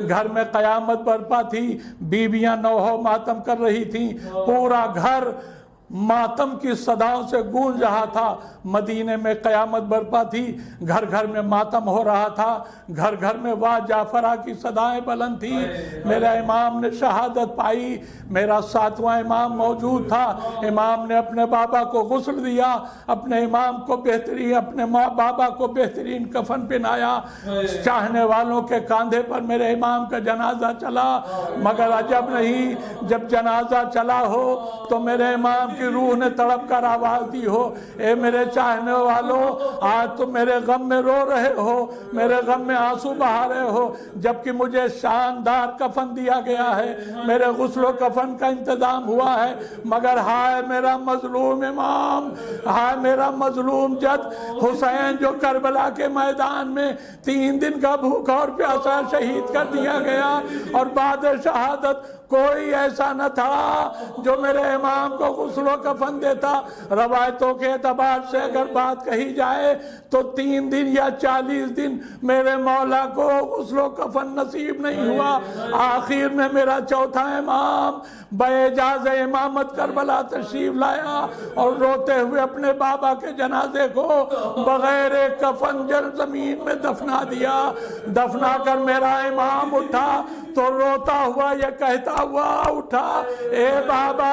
گھر میں قیامت برپا تھی، بیویاں نوحہ ماتم کر رہی تھیں، پورا گھر ماتم کی صداؤں سے گونج رہا تھا۔ مدینے میں قیامت برپا تھی، گھر گھر میں ماتم ہو رہا تھا، گھر گھر میں واہ جعفرہ کی صدائیں بلند تھیں۔ میرا امام نے شہادت پائی، میرا 7واں امام موجود تھا۔ امام نے اپنے بابا کو غسل دیا، اپنے امام کو اپنے بابا کو بہترین کفن پہنایا۔ چاہنے والوں کے کاندھے پر میرے امام کا جنازہ چلا، مگر عجب نہیں، جب جنازہ چلا ہو تو میرے امام کی روح نے تڑپ کر آواز دی ہو، اے میرے چاہنے والوں، آج تم میرے غم میں رو رہے ہو، میرے غم میں آنسو بہا رہے ہو، جبکہ مجھے شاندار کفن دیا گیا ہے، میرے غسل و کفن کا انتظام ہوا ہے، مگر ہائے میرا مظلوم امام، ہائے میرا مظلوم جد حسین جو کربلا کے میدان میں 3 دن کا بھوکا اور پیاسا شہید کر دیا گیا، اور بعد شہادت کوئی ایسا نہ تھا جو میرے امام کو غسل و کفن دیتا۔ روایتوں کے اعتبار سے اگر بات کہی جائے تو 3 دن یا 40 دن میرے مولا کو غسل و کفن نصیب نہیں ہوا۔ آخر میں میرا 4تھا امام باعجاز امامت کربلا تشریف لایا اور روتے ہوئے اپنے بابا کے جنازے کو بغیر کفن زمین میں دفنا دیا۔ دفنا کر میرا امام اٹھا تو روتا ہوا یہ کہتا ہوا اٹھا، اے بابا،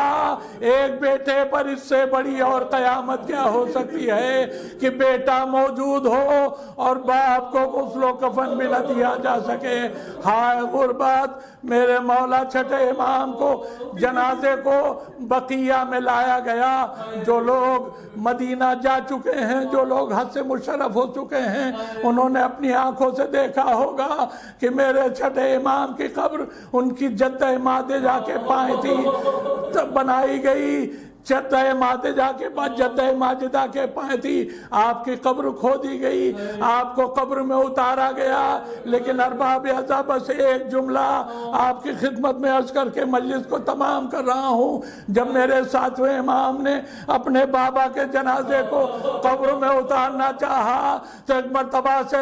ایک بیٹے پر اس سے بڑی اور قیامت کیا ہو سکتی ہے کہ بیٹا موجود ہو اور باپ کو غسل و کفن بھی نہ دیا جا سکے۔ ہائے غربت۔ میرے مولا 6 امام کو جنازے کو بقیہ میں لایا گیا۔ جو لوگ مدینہ جا چکے ہیں، جو لوگ حد سے مشرف ہو چکے ہیں، انہوں نے اپنی آنکھوں سے دیکھا ہوگا کہ میرے 6 امام کی قبر ان کی جدہ مادے جا کے پائیں تھی، بنائی گئی جدہ ماجدہ کے پائیں تھی، آپ کی قبر کھودی گئی، آپ کو قبر میں اتارا گیا، لیکن ارباب اعضاء بس ایک جملہ آپ کی خدمت میں عرض کر کے مجلس کو تمام کر رہا ہوں۔ جب میرے ساتویں امام نے اپنے بابا کے جنازے کو قبر میں اتارنا چاہا تو ایک مرتبہ سے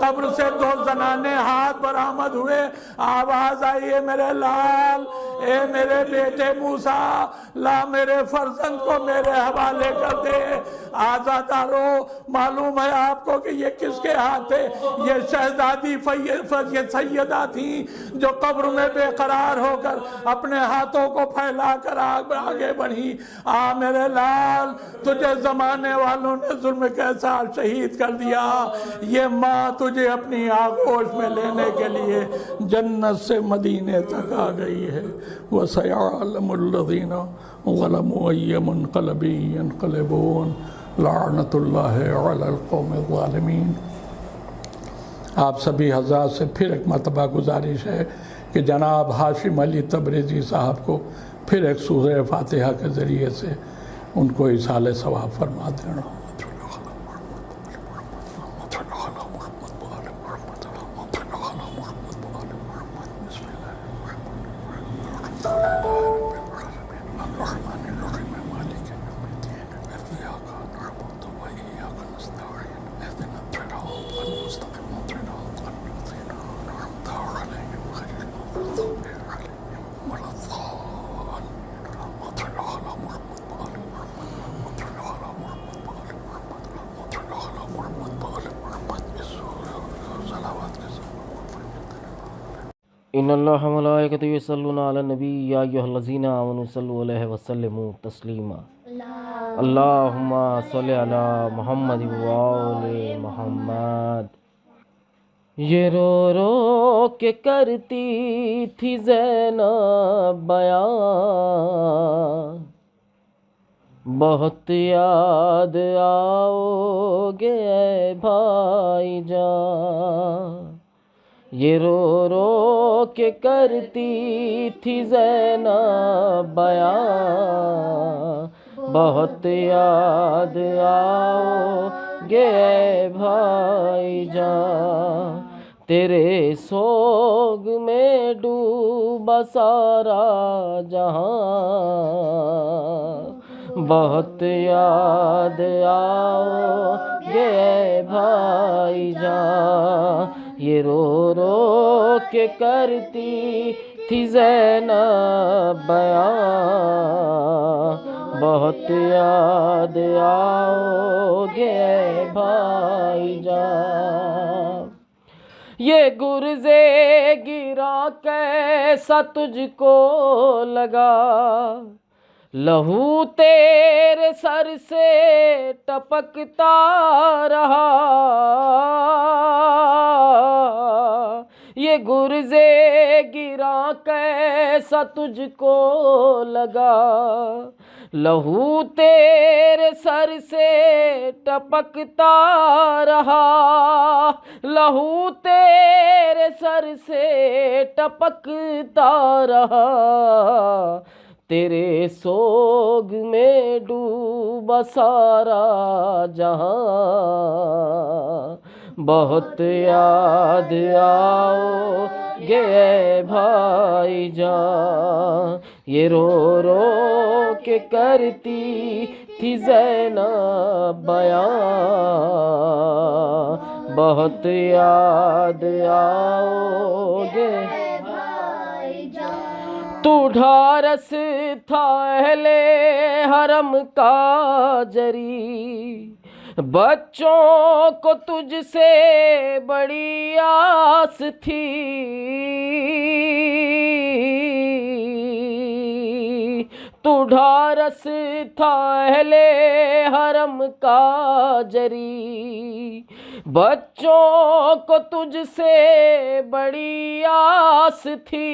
قبر سے دو زنانے ہاتھ برآمد ہوئے، آواز آئی، اے میرے لال، اے میرے بیٹے موسیٰ، لا میرے فرزند کو میرے حوالے کر دے۔ آزادارو، معلوم ہے آپ کو کہ یہ کس کے ہاتھ تھے؟ یہ شہزادی یہ سیدہ تھیں جو قبر میں بے قرار ہو کر اپنے ہاتھوں کو پھیلا کر آگے بڑھی۔ میرے لال، تجھے زمانے والوں نے ظلم کے ساتھ شہید کر دیا، یہ ماں تجھے اپنی آغوش میں لینے کے لیے جنت سے مدینے تک آ گئی ہے۔ وَسَيَعْلَمُ الَّذِينَ ظَلَمُوا أَيَّ مُنقَلَبٍ يَنقَلِبُونَ لَعْنَةُ اللَّهِ عَلَى الْقَوْمِ الظَّالِمِينَ۔ آپ سبھی حضرات سے پھر ایک مرتبہ گزارش ہے کہ جناب ہاشم علی تبریزی صاحب کو پھر ایک سورہ فاتحہ کے ذریعے سے ان کو ایصال ثواب فرما دینا۔ ان اللہ ملائکتہ یصلون علی النبی یا ایھا الذین آمنوا صلوا علیہ وسلموا تسلیما۔ اللہم صلی علی محمد وآل محمد۔ یہ رو رو کے کرتی تھی زینب بیان، بہت یاد آؤ گے اے بھائی جان۔ یہ رو رو کے کرتی تھی زینب بیان، بہت یاد آؤ گے اے بھائی جان۔ تیرے سوگ میں ڈوبا سارا جہاں، بہت یاد آؤ گے اے بھائی جان۔ یہ رو رو کے کرتی تھی زینب بیان، بہت یاد آؤ گے اے بھائی جان۔ یہ گرزے گرا کیسا تجھ کو لگا، لہو تیرے سر سے ٹپکتا رہا۔ یہ گرزے گرا کیسا تجھ کو لگا، لہو تیرے سر سے ٹپکتا رہا، لہو تیرے سر سے ٹپکتا رہا۔ تیرے سوگ میں ڈوبا سارا جہاں، بہت یاد آؤ گے اے بھائی جان۔ یہ رو رو کے کرتی تھی زینب بیان، بہت یاد آؤ گے۔ تو ڈھارس تھا اہل حرم کا جری، بچوں کو تجھ سے بڑی آس تھی۔ تو ڈھارس تھا اہل حرم کا جری، بچوں کو تجھ سے بڑی آس تھی،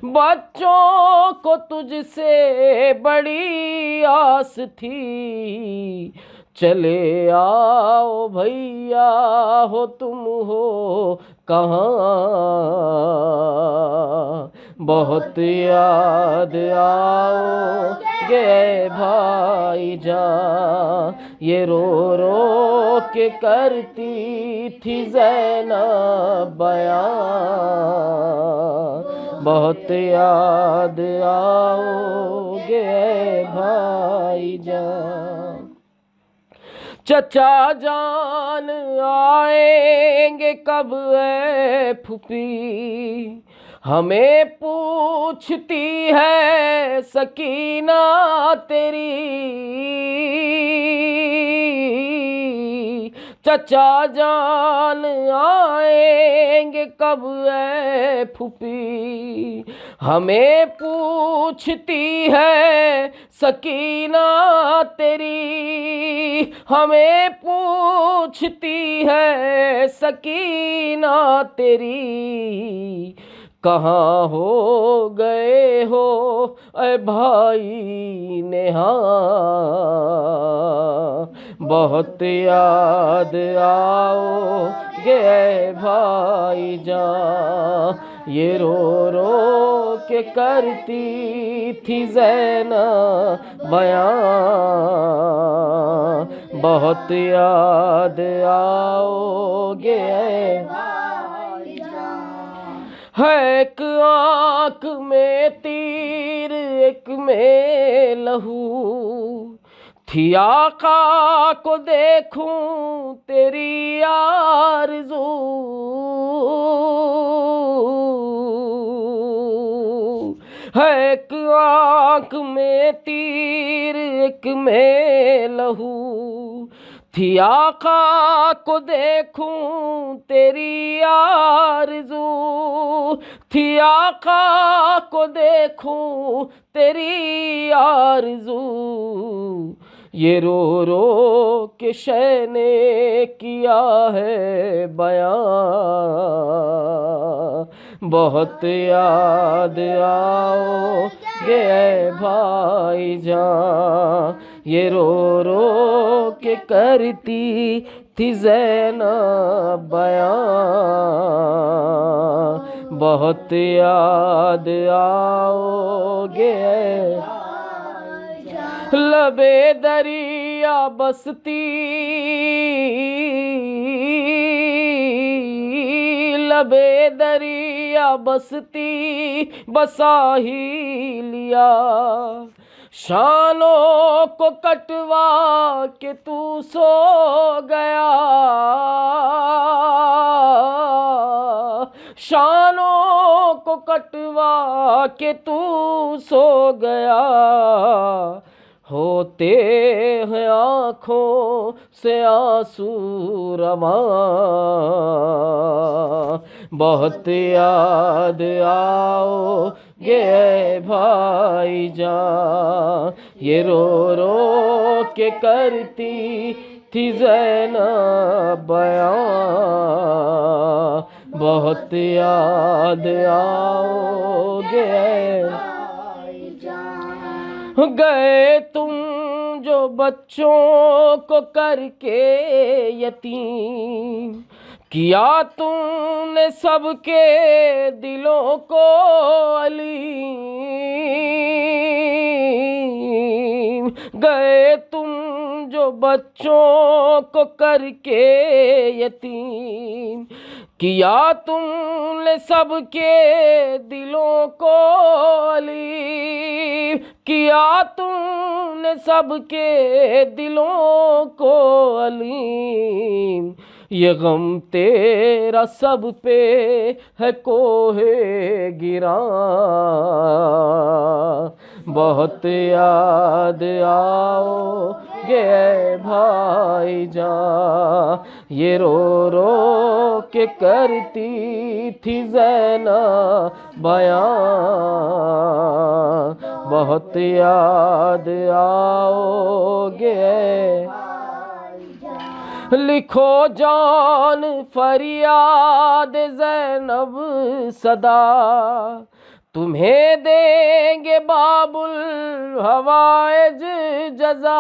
بچوں کو تجھ سے بڑی آس تھی۔ چلے آؤ بھیا ہو تم ہو کہاں بہت یاد آؤ گے بھائی جان یہ رو رو کے کرتی تھی زینب بیان بہت یاد آؤ گے بھائی جان چچا جان آئیں گے کب اے پھوپھی ہمیں پوچھتی ہے سکینہ تیری چچا جان آئیں گے کب اے پھوپھی ہمیں پوچھتی ہے سکینہ تیری ہمیں پوچھتی ہے سکینہ تیری کہاں ہو گئے ہو اے بھائی نہاں بہت یاد آؤ گے اے بھائی جان یہ رو رو کے کرتی تھی زینب بیان بہت یاد آؤ گے اے ہے ایک آنکھ میں تیر ایک میں لہو تھی آقا کو دیکھوں تیری آرزو ہے ایک آنکھ میں تیر ایک میں لہو تھی آقا کو دیکھوں تیری آرزو تھی آقا کو دیکھوں تیری آرزو یہ رو رو کے شے نے کیا ہے بیان بہت یاد آؤ گے اے بھائی جان یہ رو رو کے کرتی تھی زینب بیان بہت یاد آؤ گے لبے دریا بستی لبے دریا بستی بسا ہی لیا شانوں کو کٹوا کے تو سو گیا شانوں کو کٹوا کے تو سو گیا ہوتے ہیں آنکھوں سے آنسو رواں بہت یاد آؤ گے اے بھائی جان یہ رو رو کے کرتی تھی زینب بیان بہت یاد آؤ گے گئے تم جو بچوں کو کر کے یتیم کیا تم نے سب کے دلوں کو علیم گئے تم جو بچوں کو کر کے یتیم کیا تم نے سب کے دلوں کو علیم کیا تم نے سب کے دلوں کو علیم یہ غم تیرا سب پہ ہے کوہ گراں بہت یاد آؤ گے اے بھائی جان یہ رو رو کے کرتی تھی زینب بیان بہت یاد آؤ گے لکھو جان فریاد زینب صدا تمہیں دیں گے باب الحوائج جزا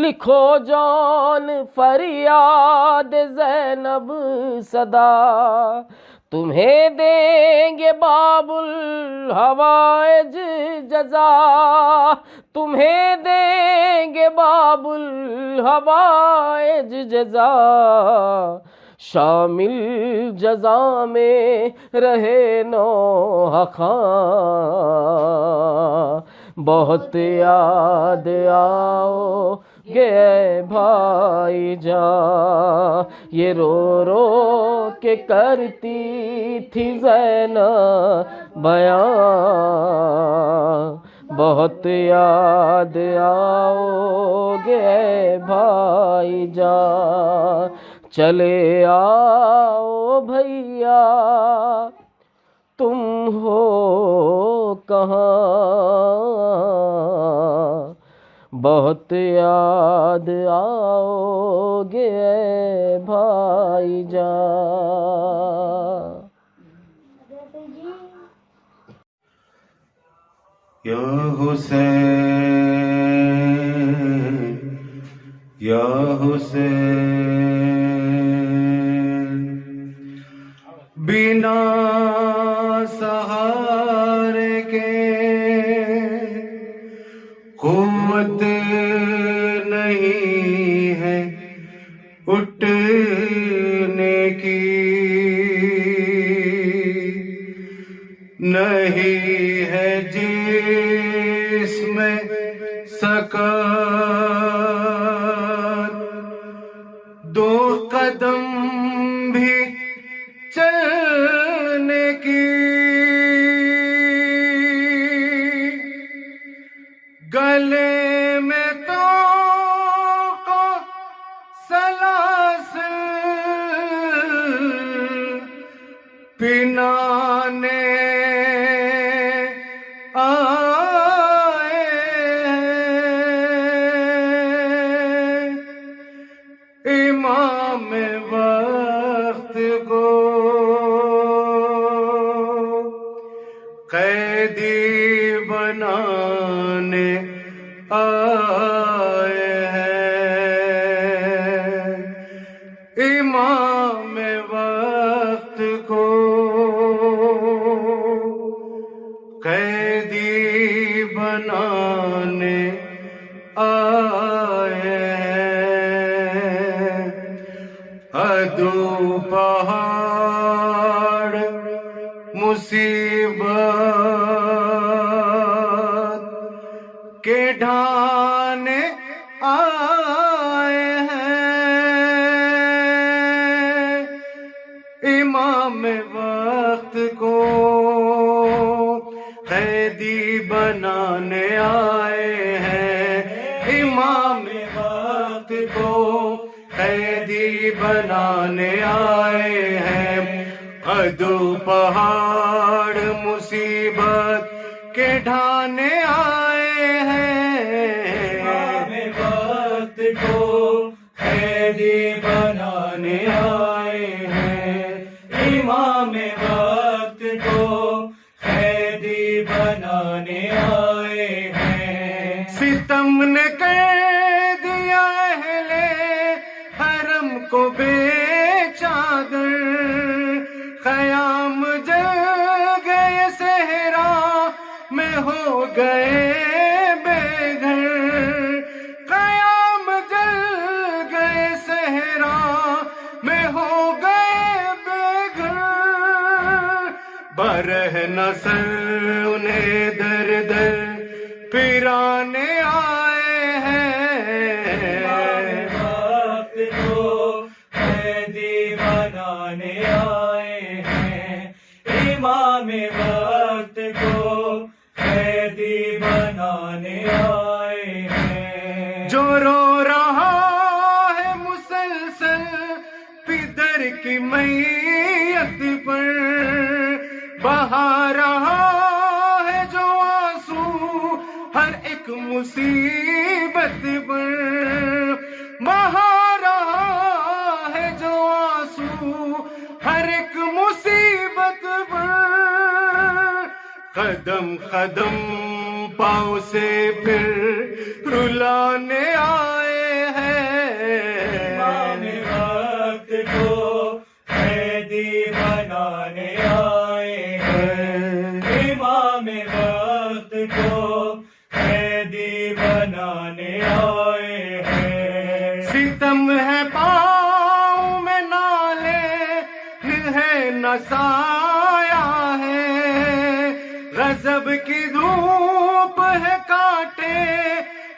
لکھو جون فریاد زینب صدا، تمہیں دیں گے باب الحوائج جزا، تمہیں دیں گے باب الحوائج جزا، شامل جزا میں رہے نوحہ خاں، بہت یاد آؤ گے بھائی جان، یہ رو رو کے کرتی تھی زینب بیان، بہت یاد آؤ گے بھائی جان، چلے آؤ بھیا تم ہو کہاں، بہت یاد آؤ گے بھائی جان۔ یا حسین یا حسین، بنا سہارے کے قوت نہیں ہے اٹھنے کی، نہیں ہے جسم میں سکات، دو قدم بھی چلنے کی، گلے میں تو سلاسل پنانے آئے ہیں، امام وقت کو قیدی بنانے آئے ہیں، امام وقت کو قیدی بنانے آئے ہیں، عدو پہاڑ مصیبت کے ڈھانے آئے ہیں، امام وقت کو قیدی بنانے آئے ہیں، امام وقت کو قیدی بنانے آئے ہیں، عدو پہاڑ مصیبت کے ڈھانے آئے ہیں، امام وقت کو قیدی بنانے آئے ہیں، امام وقت کو قیدی بنانے آئے ہیں، ستم نے کر دیا اہل حرم کو بے چادر، قیام جل گئے صحرا میں ہو گئے بے گھر، قیام جل گئے صحرا میں ہو گئے بے گھر، برہ نسل انہیں در در پھرانے آئے ہیں، وقت کو قیدی بنانے آئے ہیں، امام وقت کو قیدی بنانے آئے ہیں، جو رو رہا ہے مسلسل پدر کی میت پر، بہا رہا ہے جو آنسو ہر ایک مصیبت پر، بہا رہا ہے جو آنسو ہر ایک مصیبت پر، قدم قدم پاؤں سے پھر رلانے آئے وقت کو قیدی بنانے آئے ہیں. ستم ہے پاؤں میں نالے ہے نہ سایہ ہے، غضب کی دھوپ ہے کانٹے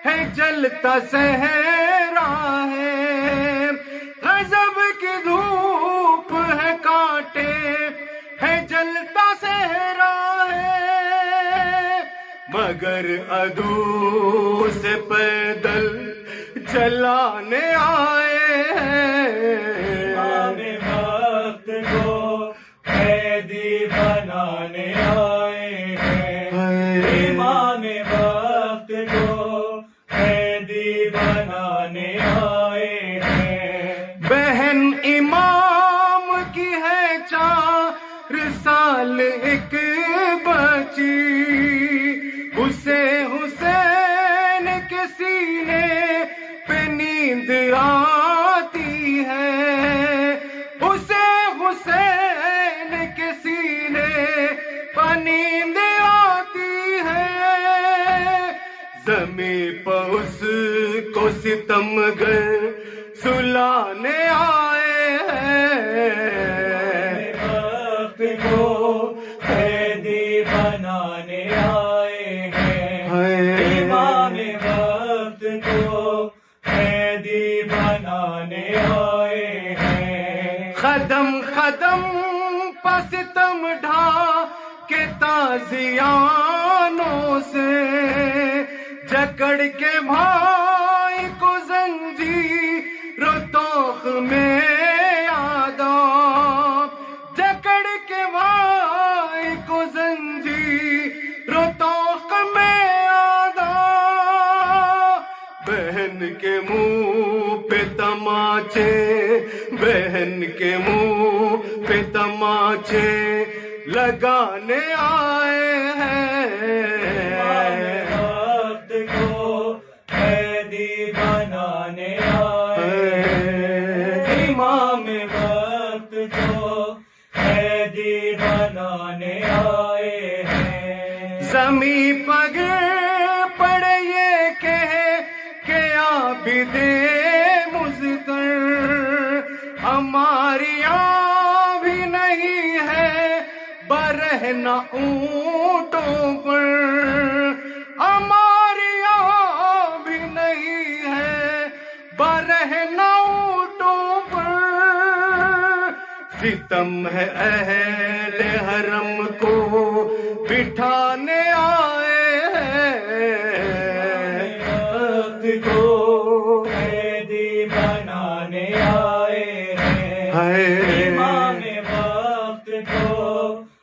ہے جلتا صحرا ہے، غضب کی دھوپ ہے کانٹے ہے جلتا صحرا ہے، مگر عدو سے پیدل چلانے آئے ہیں. امام وقت کو قیدی بنانے آئے ہیں. امام وقت کو قیدی بنانے آئے ہیں. بہن امام کی ہے 4 سال ایک بچی، اسے حسین کے سینے پہ نیند آتی ہے، اسے حسین کے سینے پہ نیند آتی ہے، زمین پہ اس کو ستمگر سلانے آئے ہیں. وقت کو قیدی بنانے آئے ہیں. امام وقت کو قیدی بنانے آئے ہیں. قدم قدم پہ ستم ڈھا کے تازیانوں سے جکڑ کے بھائی کو زنجیر و توق میں آدا، جکڑ کے بھائی کو زنجیر و توق میں آدا، بہن کے منہ پہ تماچے، بہن کے منہ پہ تماچے لگانے آئے ہیں. وقت کو قیدی بنانے آئے ہیں. امام وقت کو قیدی بنانے آئے ہیں. زمیں پگر پڑے یہ کہ عابد مزدر ہماری بھی نہیں ہے برہنہ اونٹوں پر، ہماری بھی نہیں ہے برہنہ اونٹوں پر، ستم ہے اہل حرم کو بٹھانے آئے ہیں. وقت کو قیدی بنانے آئے ہیں. امام وقت کو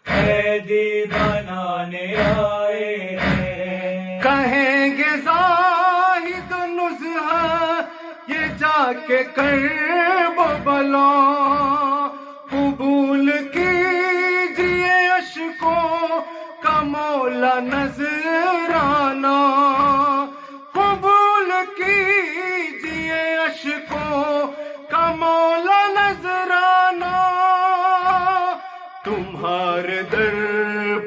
قیدی بنانے آئے ہیں. کہیں گے زاہد نزہہ یہ جا کے کرب و بلا، قبول کیجئے اشکوں کا مولا نذرانہ، قبول کیجئے اشکوں کا مولا نذرانہ، تمہارے در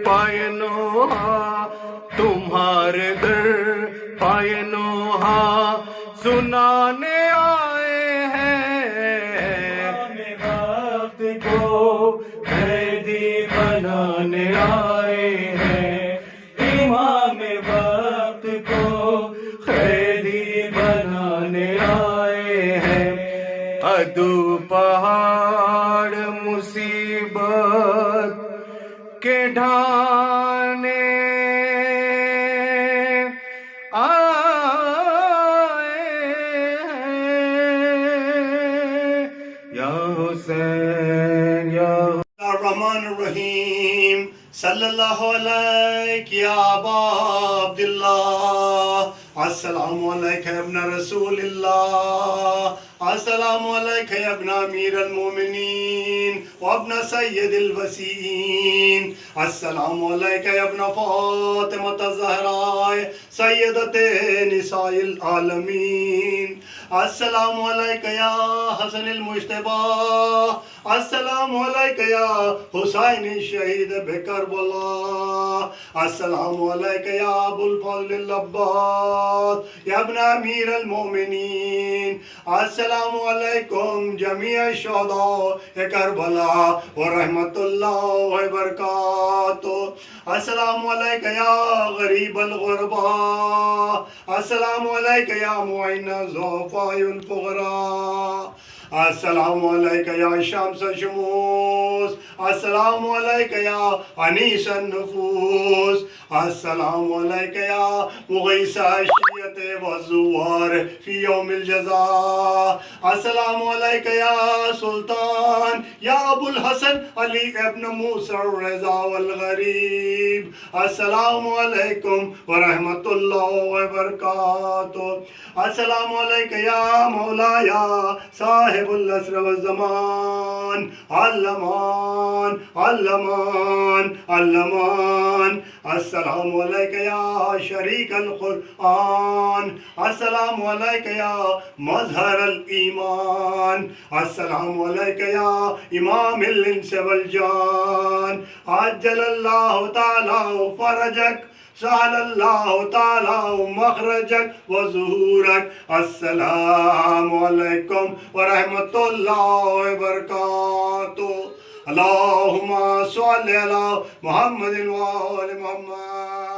پائے نوحہ، تمہارے در پائے نوحہ سنانے آئے ہیں. وقت کو قیدی بنانے آئے ہیں. امام وقت کو قیدی بنانے آئے ہیں. عدو پہاڑ مصیبت کے ڈھانے آئے ہیں. یا حسین یا الرحمن الرحیم. صلی اللہ علیک یا ابا عبداللہ، السلام علیک ابن رسول اللہ، السلام علیک ابن امیر المومنین وابن سید الوسیین، السلام علیک ابن فاطمة الزہراء سیدت نساء العالمین السلام علیکہ یا حسن المجتبی السلام علیکہ یا حسین شہید بکربلا السلام علیکہ یا ابو الفضل العباس یا ابن امیر المؤمنین السلام علیکم جمیع شہداء کربلا ورحمت اللہ وبرکاتہ السلام علیکہ یا غریب الغرباء السلام علیکہ یا معین الضعفاء الفقراء السلام علیکہ یا شمس شموس السلام علیکہ یا انیس النفوس السلام علیکہ یا مغیث الشیعۃ والزوار فی یوم الجزاء السلام علیکہ یا سلطان یا ابو الحسن علی ابن موسیٰ الرضا والغریب السلام علیکم ورحمت اللہ وبرکاتہ السلام علیکہ یا مولایا صاحب العصر والزمان علمان علمان علمان السلام علیکہ یا شریک القرآن السلام علیکہ یا مظہر الایمان السلام علیکہ یا امام الانس والجان عجل اللہ تعالی فرجک سہل اللہ تعالی مخرجک وظہورک السلام علیکم ورحمت اللہ وبرکاتہ اللہم صلی علی محمد وآل محمد